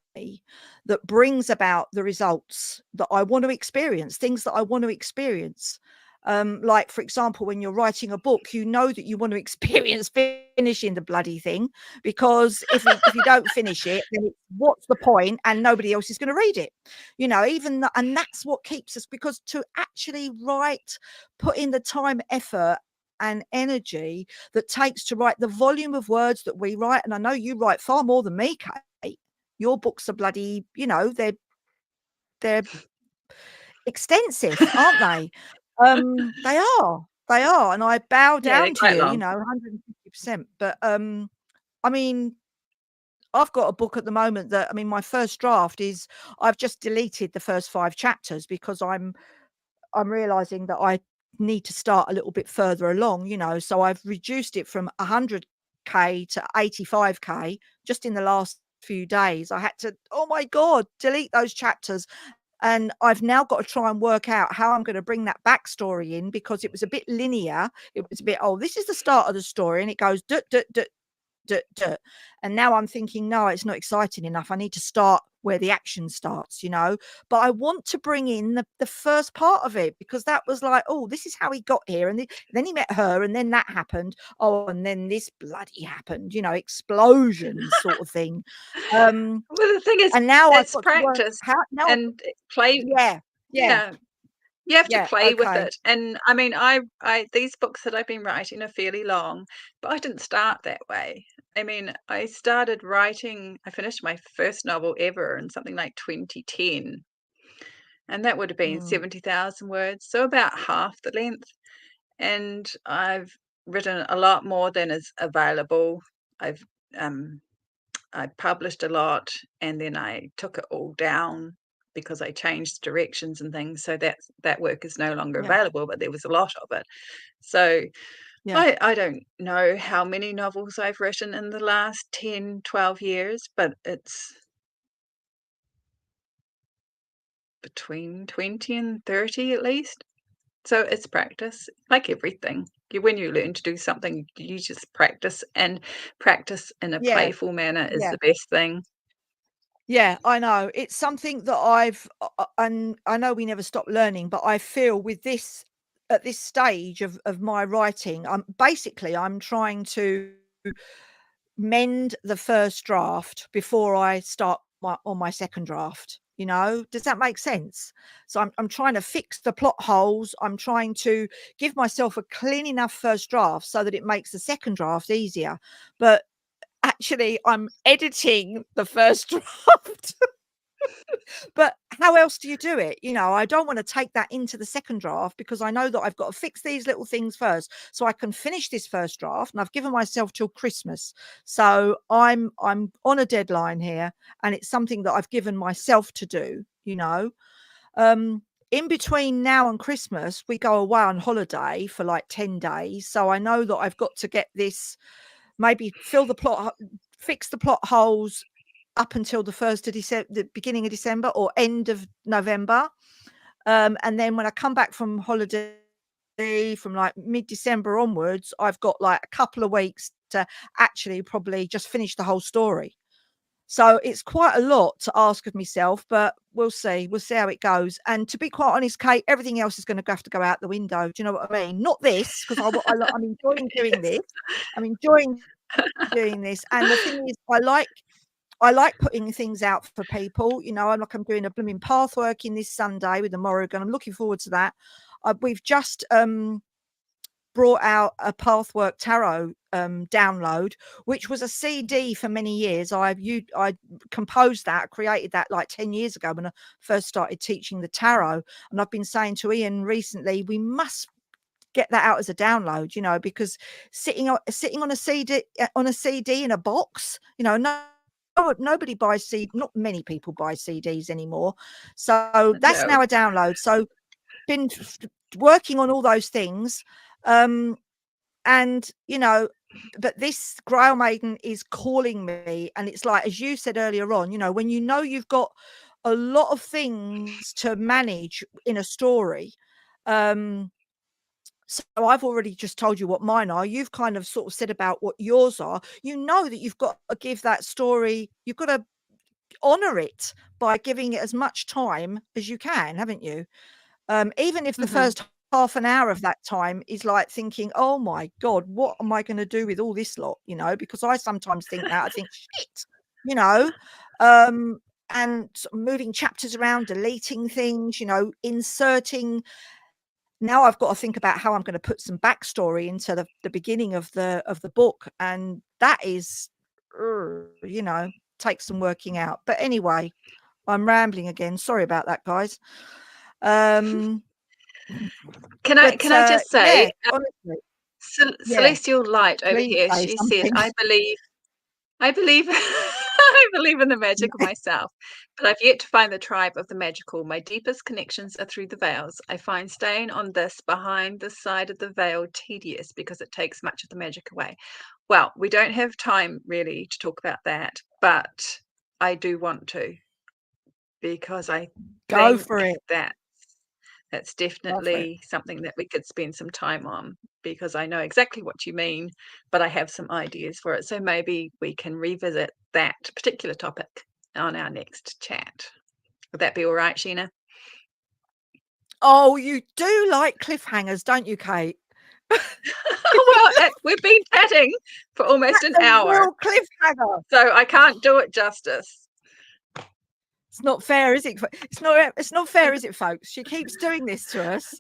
that brings about the results that I want to experience, things that I want to experience. Like, for example, when you're writing a book, you know that you want to experience finishing the bloody thing, because if you don't finish it, then what's the point? And nobody else is going to read it. And that's what keeps us, because to actually write, put in the time, effort, and energy that takes to write the volume of words that we write. And I know you write far more than me, Kate. Your books are bloody, they're extensive, aren't they? They are, and I bow Yeah, they're down to quite you, long. 150%. But I mean, I've got a book at the moment that, I mean, my first draft is, I've just deleted the first 5 chapters because I'm realizing that I need to start a little bit further along, so I've reduced it from 100K to 85K just in the last few days. I had to, oh my God, delete those chapters. And I've now got to try and work out how I'm going to bring that backstory in, because it was a bit linear. It was a bit, oh, this is the start of the story, and it goes dut, dut, dut, dut, dut. And now I'm thinking, no, it's not exciting enough. I need to start where the action starts, but I want to bring in the first part of it, because that was like, oh, this is how he got here. And then he met her, and then that happened. Oh, and then this bloody happened, explosions sort of thing. Well, the thing is, And now I've it's got to work practice how now. and play. Yeah, yeah, Yeah, you have to yeah. play with Okay. it. And I mean, I these books that I've been writing are fairly long, but I didn't start that way. I mean, I started writing, I finished my first novel ever in something like 2010, and that would have been Mm, 70,000 words, so about half the length. And I've written a lot more than is available. I've um, I published a lot, and then I took it all down because I changed directions and things. So that work is no longer yeah, available, but there was a lot of it. So yeah. I don't know how many novels I've written in the last 10, 12 years, but it's between 20 and 30 at least. So it's practice, like everything. When you learn to do something, you just practice, and practice in a Yeah, playful manner is yeah. the best thing. Yeah, I know. It's something that and I know we never stop learning, but I feel with this, at this stage of my writing, I'm trying to mend the first draft before I start on my second draft. Does that make sense? So I'm trying to fix the plot holes. I'm trying to give myself a clean enough first draft so that it makes the second draft easier. But actually, I'm editing the first draft. But how else do you do it? I don't want to take that into the second draft, because I know that I've got to fix these little things first so I can finish this first draft. And I've given myself till Christmas. So I'm on a deadline here, and it's something that I've given myself to do. Um in between now and Christmas, we go away on holiday for like 10 days. So I know that I've got to get this, maybe fix the plot holes up until the 1st of December, the beginning of December or end of November. And then when I come back from holiday from like mid-December onwards, I've got like a couple of weeks to actually probably just finish the whole story. So it's quite a lot to ask of myself, but we'll see. We'll see how it goes. And to be quite honest, Kate, everything else is going to have to go out the window. Do you know what I mean? Not this, because I'm enjoying doing Yes. this. I'm enjoying doing this. And the thing is, I like putting things out for people. I'm doing a blooming path working this Sunday with the Morrigan. I'm looking forward to that. We've just brought out a Pathwork Tarot download, which was a CD for many years. I composed that, created that like 10 years ago when I first started teaching the tarot. And I've been saying to Ian recently, we must get that out as a download, because sitting on a CD in a box, nobody buys not many people buy CDs anymore. So that's No. now a download. So been working on all those things. And but this Grail Maiden is calling me, and it's like, as you said earlier on, when you've got a lot of things to manage in a story. So I've already just told you what mine are. You've kind of sort of said about what yours are. That you've got to give that story, you've got to honor it by giving it as much time as you can, haven't you? Even if the Mhm. first half an hour of that time is like thinking, oh my God, what am I going to do with all this lot? Because I sometimes think that. I think, shit, you know, and moving chapters around, deleting things, inserting. Now I've got to think about how I'm going to put some backstory into the beginning of the book, and that is, takes some working out. But anyway, I'm rambling again. Sorry about that, guys. Um, Can but I just say, yeah, honestly, yeah, Celestial Light over please here, say she said, something. I believe I believe in the magic of myself, but I've yet to find the tribe of the magical. My deepest connections are through the veils. I find staying on this behind the side of the veil tedious because it takes much of the magic away. Well, we don't have time really to talk about that, but I do want to because I Go think for it. that that's Go for it. definitely something that we could spend some time on because I know exactly what you mean, but I have some ideas for it. So maybe we can revisit that particular topic on our next chat. Would that be all right, Sheena? Oh, you do like cliffhangers, don't you, Kate? Well, we've been chatting for almost That's an a hour, real cliffhanger. so I can't do it justice. It's not fair, is it? It's not fair, is it, folks? She keeps doing this to us.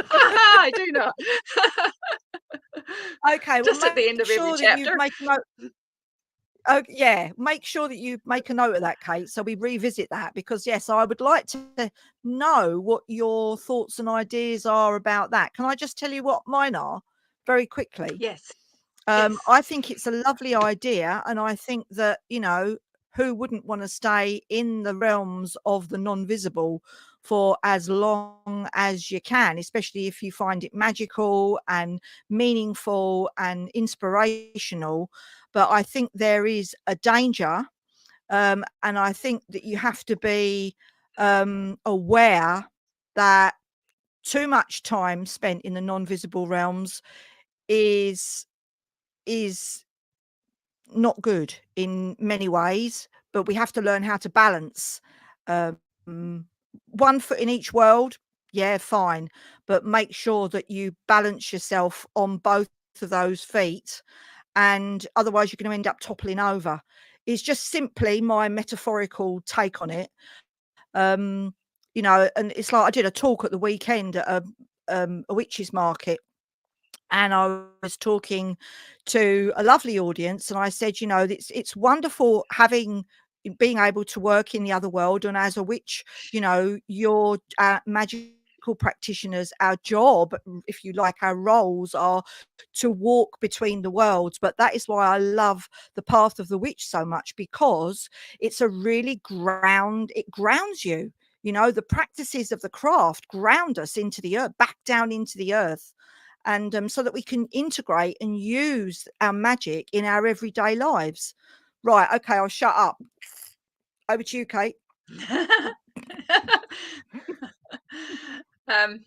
I do not. Okay, well, Just at make the end of every sure that you chapter. make a note. Oh, yeah, make sure that you make a note of that, Kate, so we revisit that, because yes, I would like to know what your thoughts and ideas are about that. Can I just tell you what mine are very quickly? Yes, yes. I think it's a lovely idea, and I think that, who wouldn't want to stay in the realms of the non-visible for as long as you can, especially if you find it magical and meaningful and inspirational. But I think there is a danger, and I think that you have to be aware that too much time spent in the non-visible realms is is not good in many ways, but we have to learn how to balance. Um, one foot in each world, yeah, fine, but make sure that you balance yourself on both of those feet, and otherwise you're going to end up toppling over. It's just simply my metaphorical take on it. And it's like I did a talk at the weekend at a witches market, and I was talking to a lovely audience, and I said, it's wonderful being able to work in the other world, and as a witch, your magical practitioners, our job, if you like, our roles are to walk between the worlds. But that is why I love the path of the witch so much, because it's a really it grounds you. The practices of the craft ground us into the earth, back down into the earth, and so that we can integrate and use our magic in our everyday lives. Right, okay, I'll shut up. Over to you, Kate. um,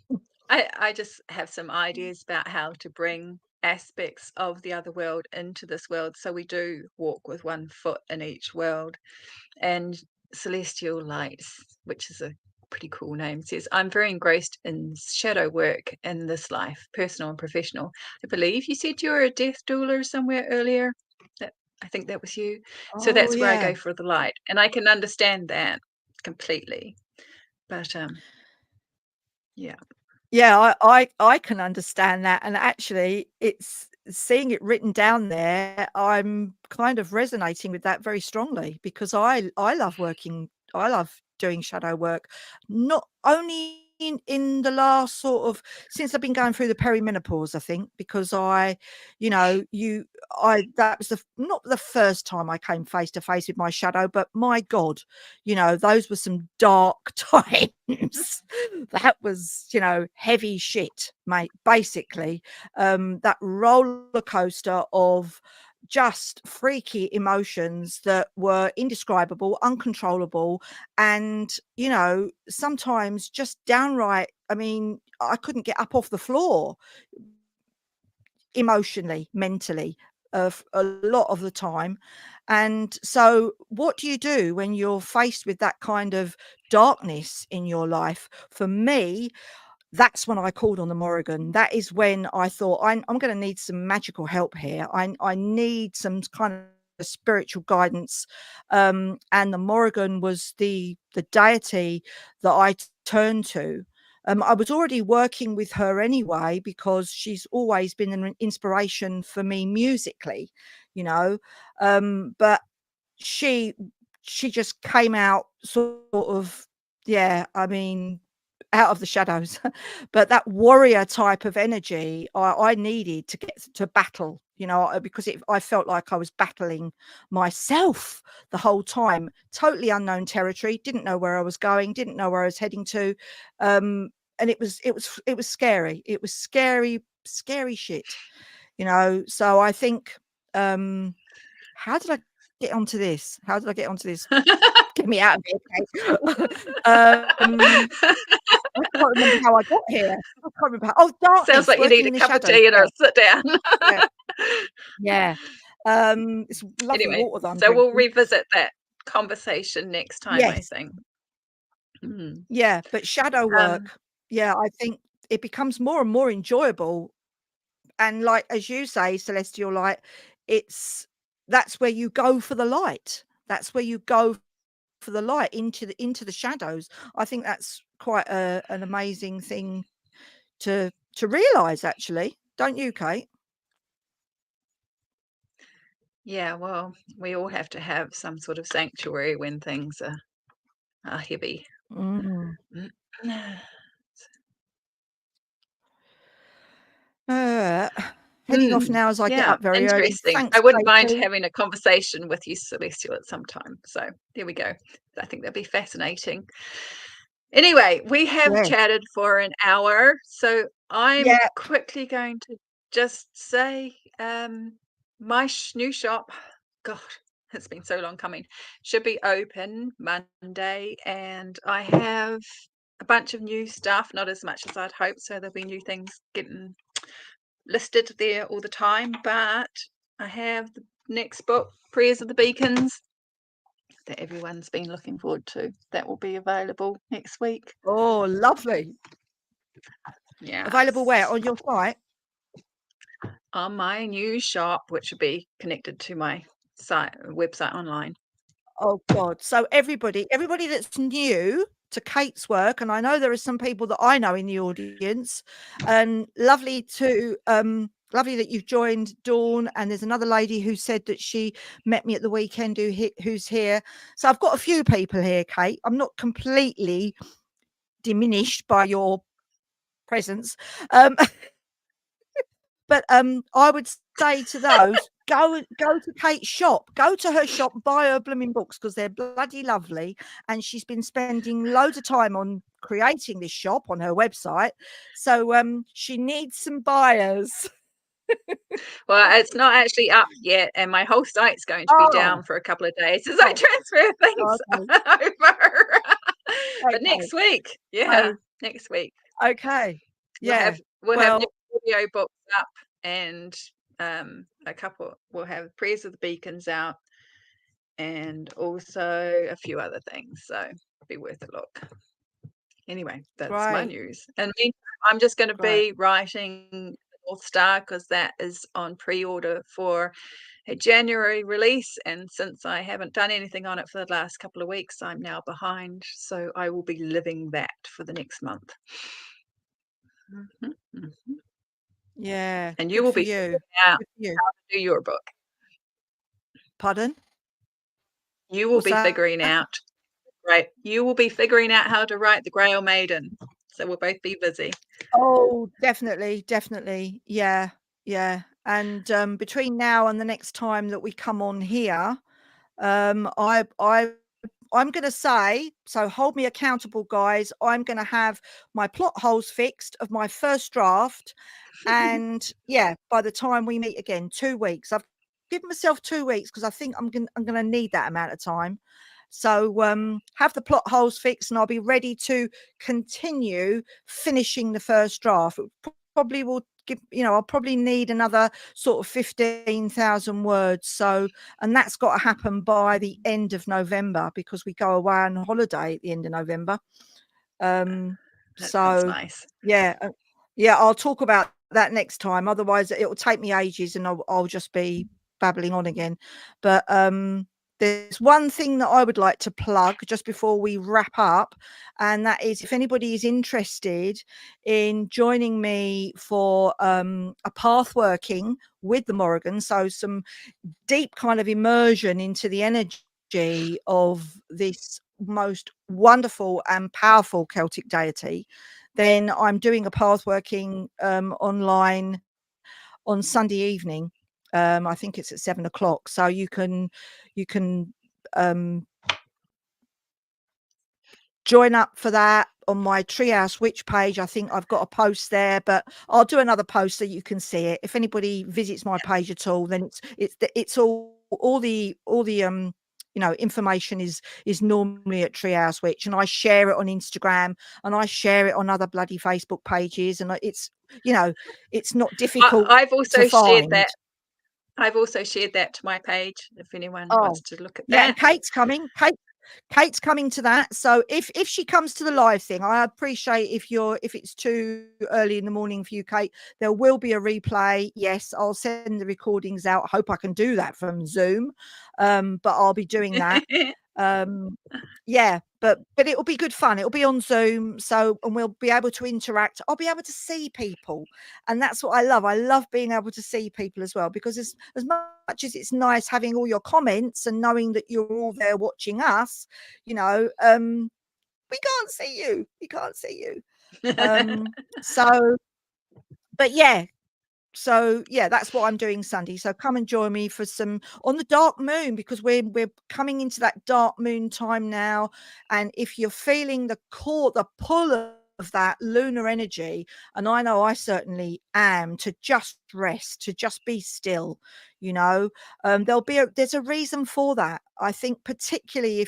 I just have some ideas about how to bring aspects of the other world into this world, so we do walk with one foot in each world. And Celestial Lights, which is a pretty cool name, says, I'm very engrossed in shadow work in this life, personal and professional. I believe you said you were a death doula somewhere earlier. That I think that was you. So Oh, that's where I yeah. go for the light. And I can understand that completely. But yeah. Yeah, I can understand that, and actually, it's seeing it written down there, I'm kind of resonating with that very strongly, because I love doing shadow work, not only in the last sort of since I've been going through the perimenopause, I think, because you know, that was not the first time I came face to face with my shadow, but my God, you know, those were some dark times. That was, you know, heavy shit, mate. Basically, that roller coaster of just freaky emotions that were indescribable, uncontrollable, and, you know, sometimes just downright, I mean, I couldn't get up off the floor emotionally, mentally, of a lot of the time. And so what do you do when you're faced with that kind of darkness in your life? For me, that's when I called on the Morrigan. That is when I thought, I'm going to need some magical help here. I need some kind of spiritual guidance. And the Morrigan was the deity that I turned to. I was already working with her anyway, because she's always been an inspiration for me musically, you know. But she she just came out sort of, yeah, I mean, out of the shadows. But that warrior type of energy I needed to get to battle, you know, because I felt like I was battling myself the whole time. Totally unknown territory, didn't know where I was going, didn't know where I was heading to. And it was scary. It was scary, scary shit, you know. So I think, how did I get onto this? How did I get onto this? Get me out of here, Kate. I can't remember how I got here. I can't remember oh, Sounds darkness, like you working need a in the cup of shadows. tea and Yeah, a sit down. yeah, yeah. It's lovely Anyway, water that I'm so we'll drinking. revisit that conversation next time, I Yes, think. Mm. yeah, but shadow Um, work, yeah, I think it becomes more and more enjoyable. And like, as you say, celestial light, it's that's where you go for the light. That's where you go for the light into the shadows. I think that's quite an amazing thing to realize, actually, don't you, Kate? yeah, well, we all have to have some sort of sanctuary when things are heavy. Mm. Mm. Uh, Heading off Mm, now as I get yeah, up very early. interesting. I Thanks, wouldn't mind Katie. having a conversation with you, Celestial, at some time. So there we go. I think that'd be fascinating. Anyway, we have Yes. chatted for an hour, so I'm Yeah. quickly going to just say my new shop, God, it's been so long coming, should be open Monday, and I have a bunch of new stuff, not as much as I'd hoped, so there'll be new things getting listed there all the time, but I have the next book, Prayers of the Beacons, that everyone's been looking forward to. That will be available next week. Oh, lovely. Available where? Yes. On your site? On my new shop, which will be connected to my website online. Oh god. So everybody that's new to Kate's work, and I know there are some people that I know in the audience, and lovely that you've joined, Dawn, and there's another lady who said that she met me at the weekend who's here. So I've got a few people here, Kate. I'm not completely diminished by your presence. Um, but I would say to those, go to Kate's shop, go to her shop, buy her blooming books, because they're bloody lovely. And she's been spending loads of time on creating this shop on her website. So she needs some buyers. Well, it's not actually up yet, and my whole site's going to be Oh, down for a couple of days as I oh, transfer things okay, over. But okay. next week, yeah, So next week okay, we'll yeah. have new Well, audio books up, and a couple. We'll have Prayers of the Beacons out, and also a few other things. So be worth a look. Anyway, that's my great, news. And meantime, I'm just going to great. be writing North Star because that is on pre-order for a January release. And since I haven't done anything on it for the last couple of weeks, I'm now behind. So I will be living that for the next month. Mhm, mhm. Yeah, And you good will for be you. figuring out Good for you. how to do your book. Pardon? You will What's be that? figuring out, right? You will be figuring out how to write the Grail Maiden. so we'll both be busy. Oh, definitely, definitely. Yeah, yeah. And between now and the next time that we come on here, I'm going to say, so hold me accountable, guys. I'm going to have my plot holes fixed of my first draft. And yeah, by the time we meet again, 2 weeks. I've given myself 2 weeks because I think I'm gonna need that amount of time. So have the plot holes fixed, and I'll be ready to continue finishing the first draft. It probably will give, I'll probably need another sort of 15,000 words. So, and that's got to happen by the end of November because we go away on holiday at the end of November. Um, That sounds so nice. yeah, yeah, I'll talk about that next time. Otherwise, it'll take me ages, and I'll just be babbling on again. But there's one thing that I would like to plug just before we wrap up, and that is if anybody is interested in joining me for a path working with the Morrigans, so some deep kind of immersion into the energy of this most wonderful and powerful Celtic deity, then I'm doing a path working online on Sunday evening. I think it's at 7 o'clock. So you can um, join up for that on my Treehouse Witch page. I think I've got a post there, but I'll do another post so you can see it. If anybody visits my page at all, then it's all the information is normally at Treehouse Witch, and I share it on Instagram and I share it on other bloody Facebook pages, and it's not difficult I've to also shared find. that. I've also shared that to my page if anyone Oh, wants to look at yeah, and that. Kate's coming. Kate's coming to that. So if she comes to the live thing, I appreciate if it's too early in the morning for you, Kate, there will be a replay. Yes, I'll send the recordings out. I hope I can do that from Zoom. But I'll be doing that. Um, yeah, but it'll be good fun. It'll be on Zoom, and we'll be able to interact. I'll be able to see people, and that's what I love. I love being able to see people as well, because as much as it's nice having all your comments and knowing that you're all there watching us, we can't see you. We can't see you. So, but yeah, so yeah, that's what I'm doing Sunday. So come and join me for some on the dark moon, because we're coming into that dark moon time now. And if you're feeling the pull of that lunar energy, and I know I certainly am, to just rest, to just be still, there's a reason for that. I think particularly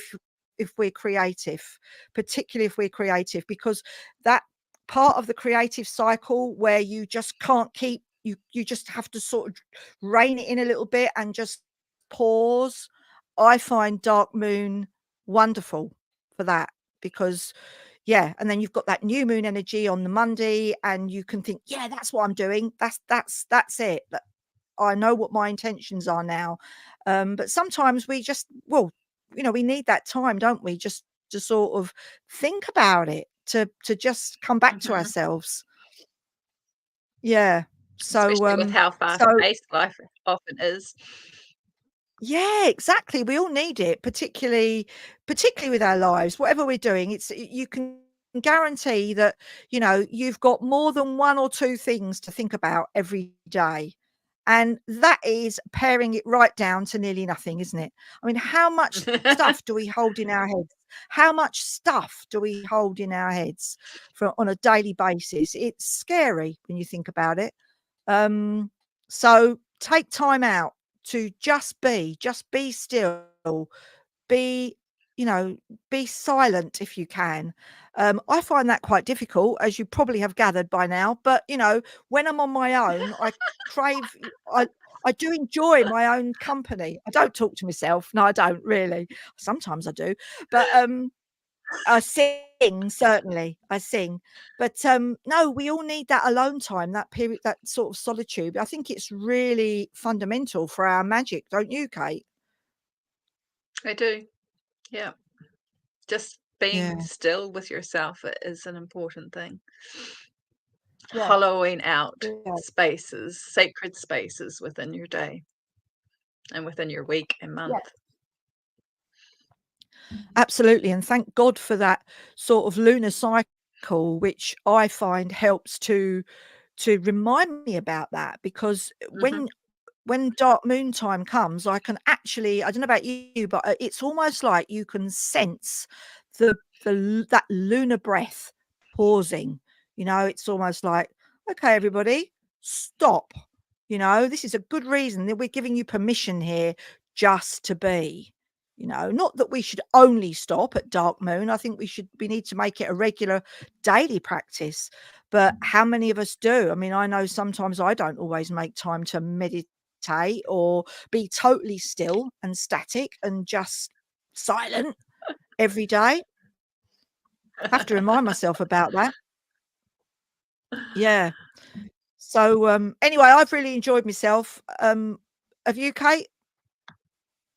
if we're creative, because that part of the creative cycle where you just can't keep you just have to sort of rein it in a little bit and just pause. I find dark moon wonderful for that, because yeah, and then you've got that new moon energy on the Monday, and you can think, yeah, that's what I'm doing, that's it. I know what my intentions are now. But sometimes we just, we need that time, don't we, just to sort of think about it, to just come back to Mhm. ourselves. Yeah. So, Especially with how so fast-paced life often is. yeah, exactly. We all need it, particularly with our lives, whatever we're doing. You can guarantee that, you've got more than one or two things to think about every day. And that is paring it right down to nearly nothing, isn't it? I mean, how much stuff do we hold in our heads? How much stuff do we hold in our heads on a daily basis? It's scary when you think about it. Um, so take time out to just be still, be, be silent if you can. I find that quite difficult, as you probably have gathered by now. But when I'm on my own, crave, I, I do enjoy my own company. I don't talk to myself. No, I don't really. Sometimes I do, but I sing, certainly, I sing. But, no, we all need that alone time, that period, that sort of solitude. I think it's really fundamental for our magic, don't you, Kate? I do, yeah. Just being Yeah. still with yourself is an important thing. Yeah, Hollowing out yeah. spaces, sacred spaces within your day and within your week and Yeah, month. absolutely, and thank God for that sort of lunar cycle call, which I find helps to remind me about that, because Mhm. when dark moon time comes, I can actually, I don't know about you, but it's almost like you can sense that lunar breath pausing. It's almost like, okay, everybody, stop. This is a good reason that we're giving you permission here just to be. Not that we should only stop at dark moon. I think we need to make it a regular daily practice. But how many of us do? I mean, I know sometimes I don't always make time to meditate or be totally still and static and just silent every day. Have to remind myself about that. Yeah. So anyway, I've really enjoyed myself. Have you, Kate?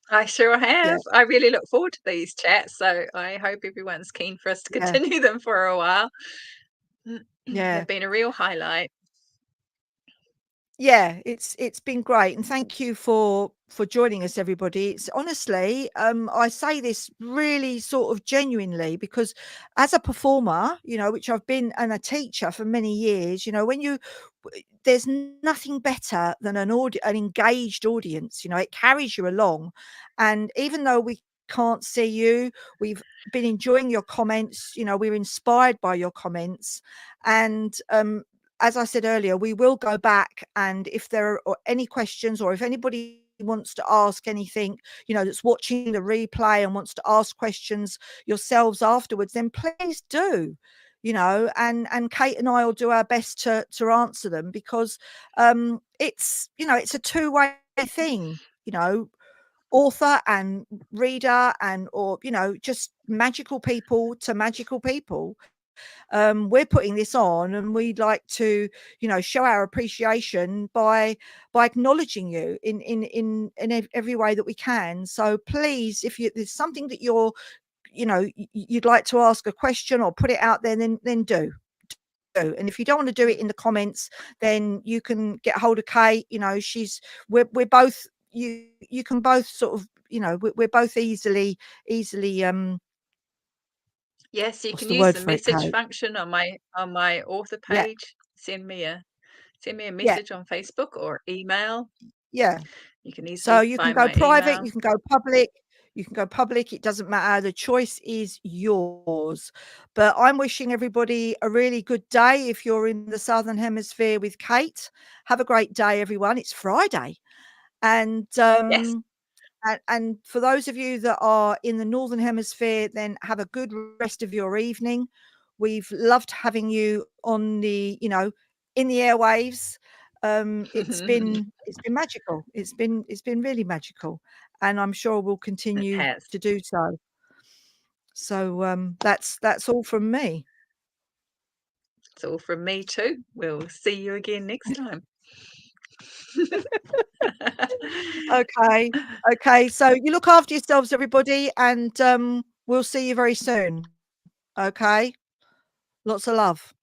I sure Yeah. have. I really look forward to these chats, so I hope everyone's keen for us to Yeah. continue them for a while. Yeah. They've been a real highlight. Yeah, it's been great, and thank you for joining us, everybody. It's honestly, I say this really sort of genuinely, because as a performer, which I've been, and a teacher for many years, there's nothing better than an engaged audience. It carries you along, and even though we can't see you, we've been enjoying your comments. We're inspired by your comments, and as I said earlier, we will go back, and if there are any questions, or if anybody wants to ask anything, that's watching the replay and wants to ask questions yourselves afterwards, then please do. And Kate and I will do our best to answer them, because it's a two-way thing. Author and reader, and or just magical people to magical people. We're putting this on, and we'd like to show our appreciation by acknowledging you in every way that we can. So please, if there's something that you'd like to ask a question or put it out there, then do. And if you don't want to do it in the comments, then you can get hold of Kate. We're both, you can both sort of, we're both easily Yes, you what's can the use word the for it, message Kate? function on my author Yeah. page. Send me a Yeah. message on Facebook or email. Yeah. You can So easily you can find go my private, email. you can go public, it doesn't matter. The choice is yours. But I'm wishing everybody a really good day if you're in the Southern Hemisphere with Kate. Have a great day, everyone. It's Friday. And Yes. and for those of you that are in the Northern Hemisphere, then have a good rest of your evening. We've loved having you on in the airwaves. It's been magical. It's been really magical, and I'm sure we'll It continue has. to do so. So that's all from me. It's all from me too. We'll see you again next time. Okay, okay. So you look after yourselves, everybody, and we'll see you very soon. Okay, lots of love.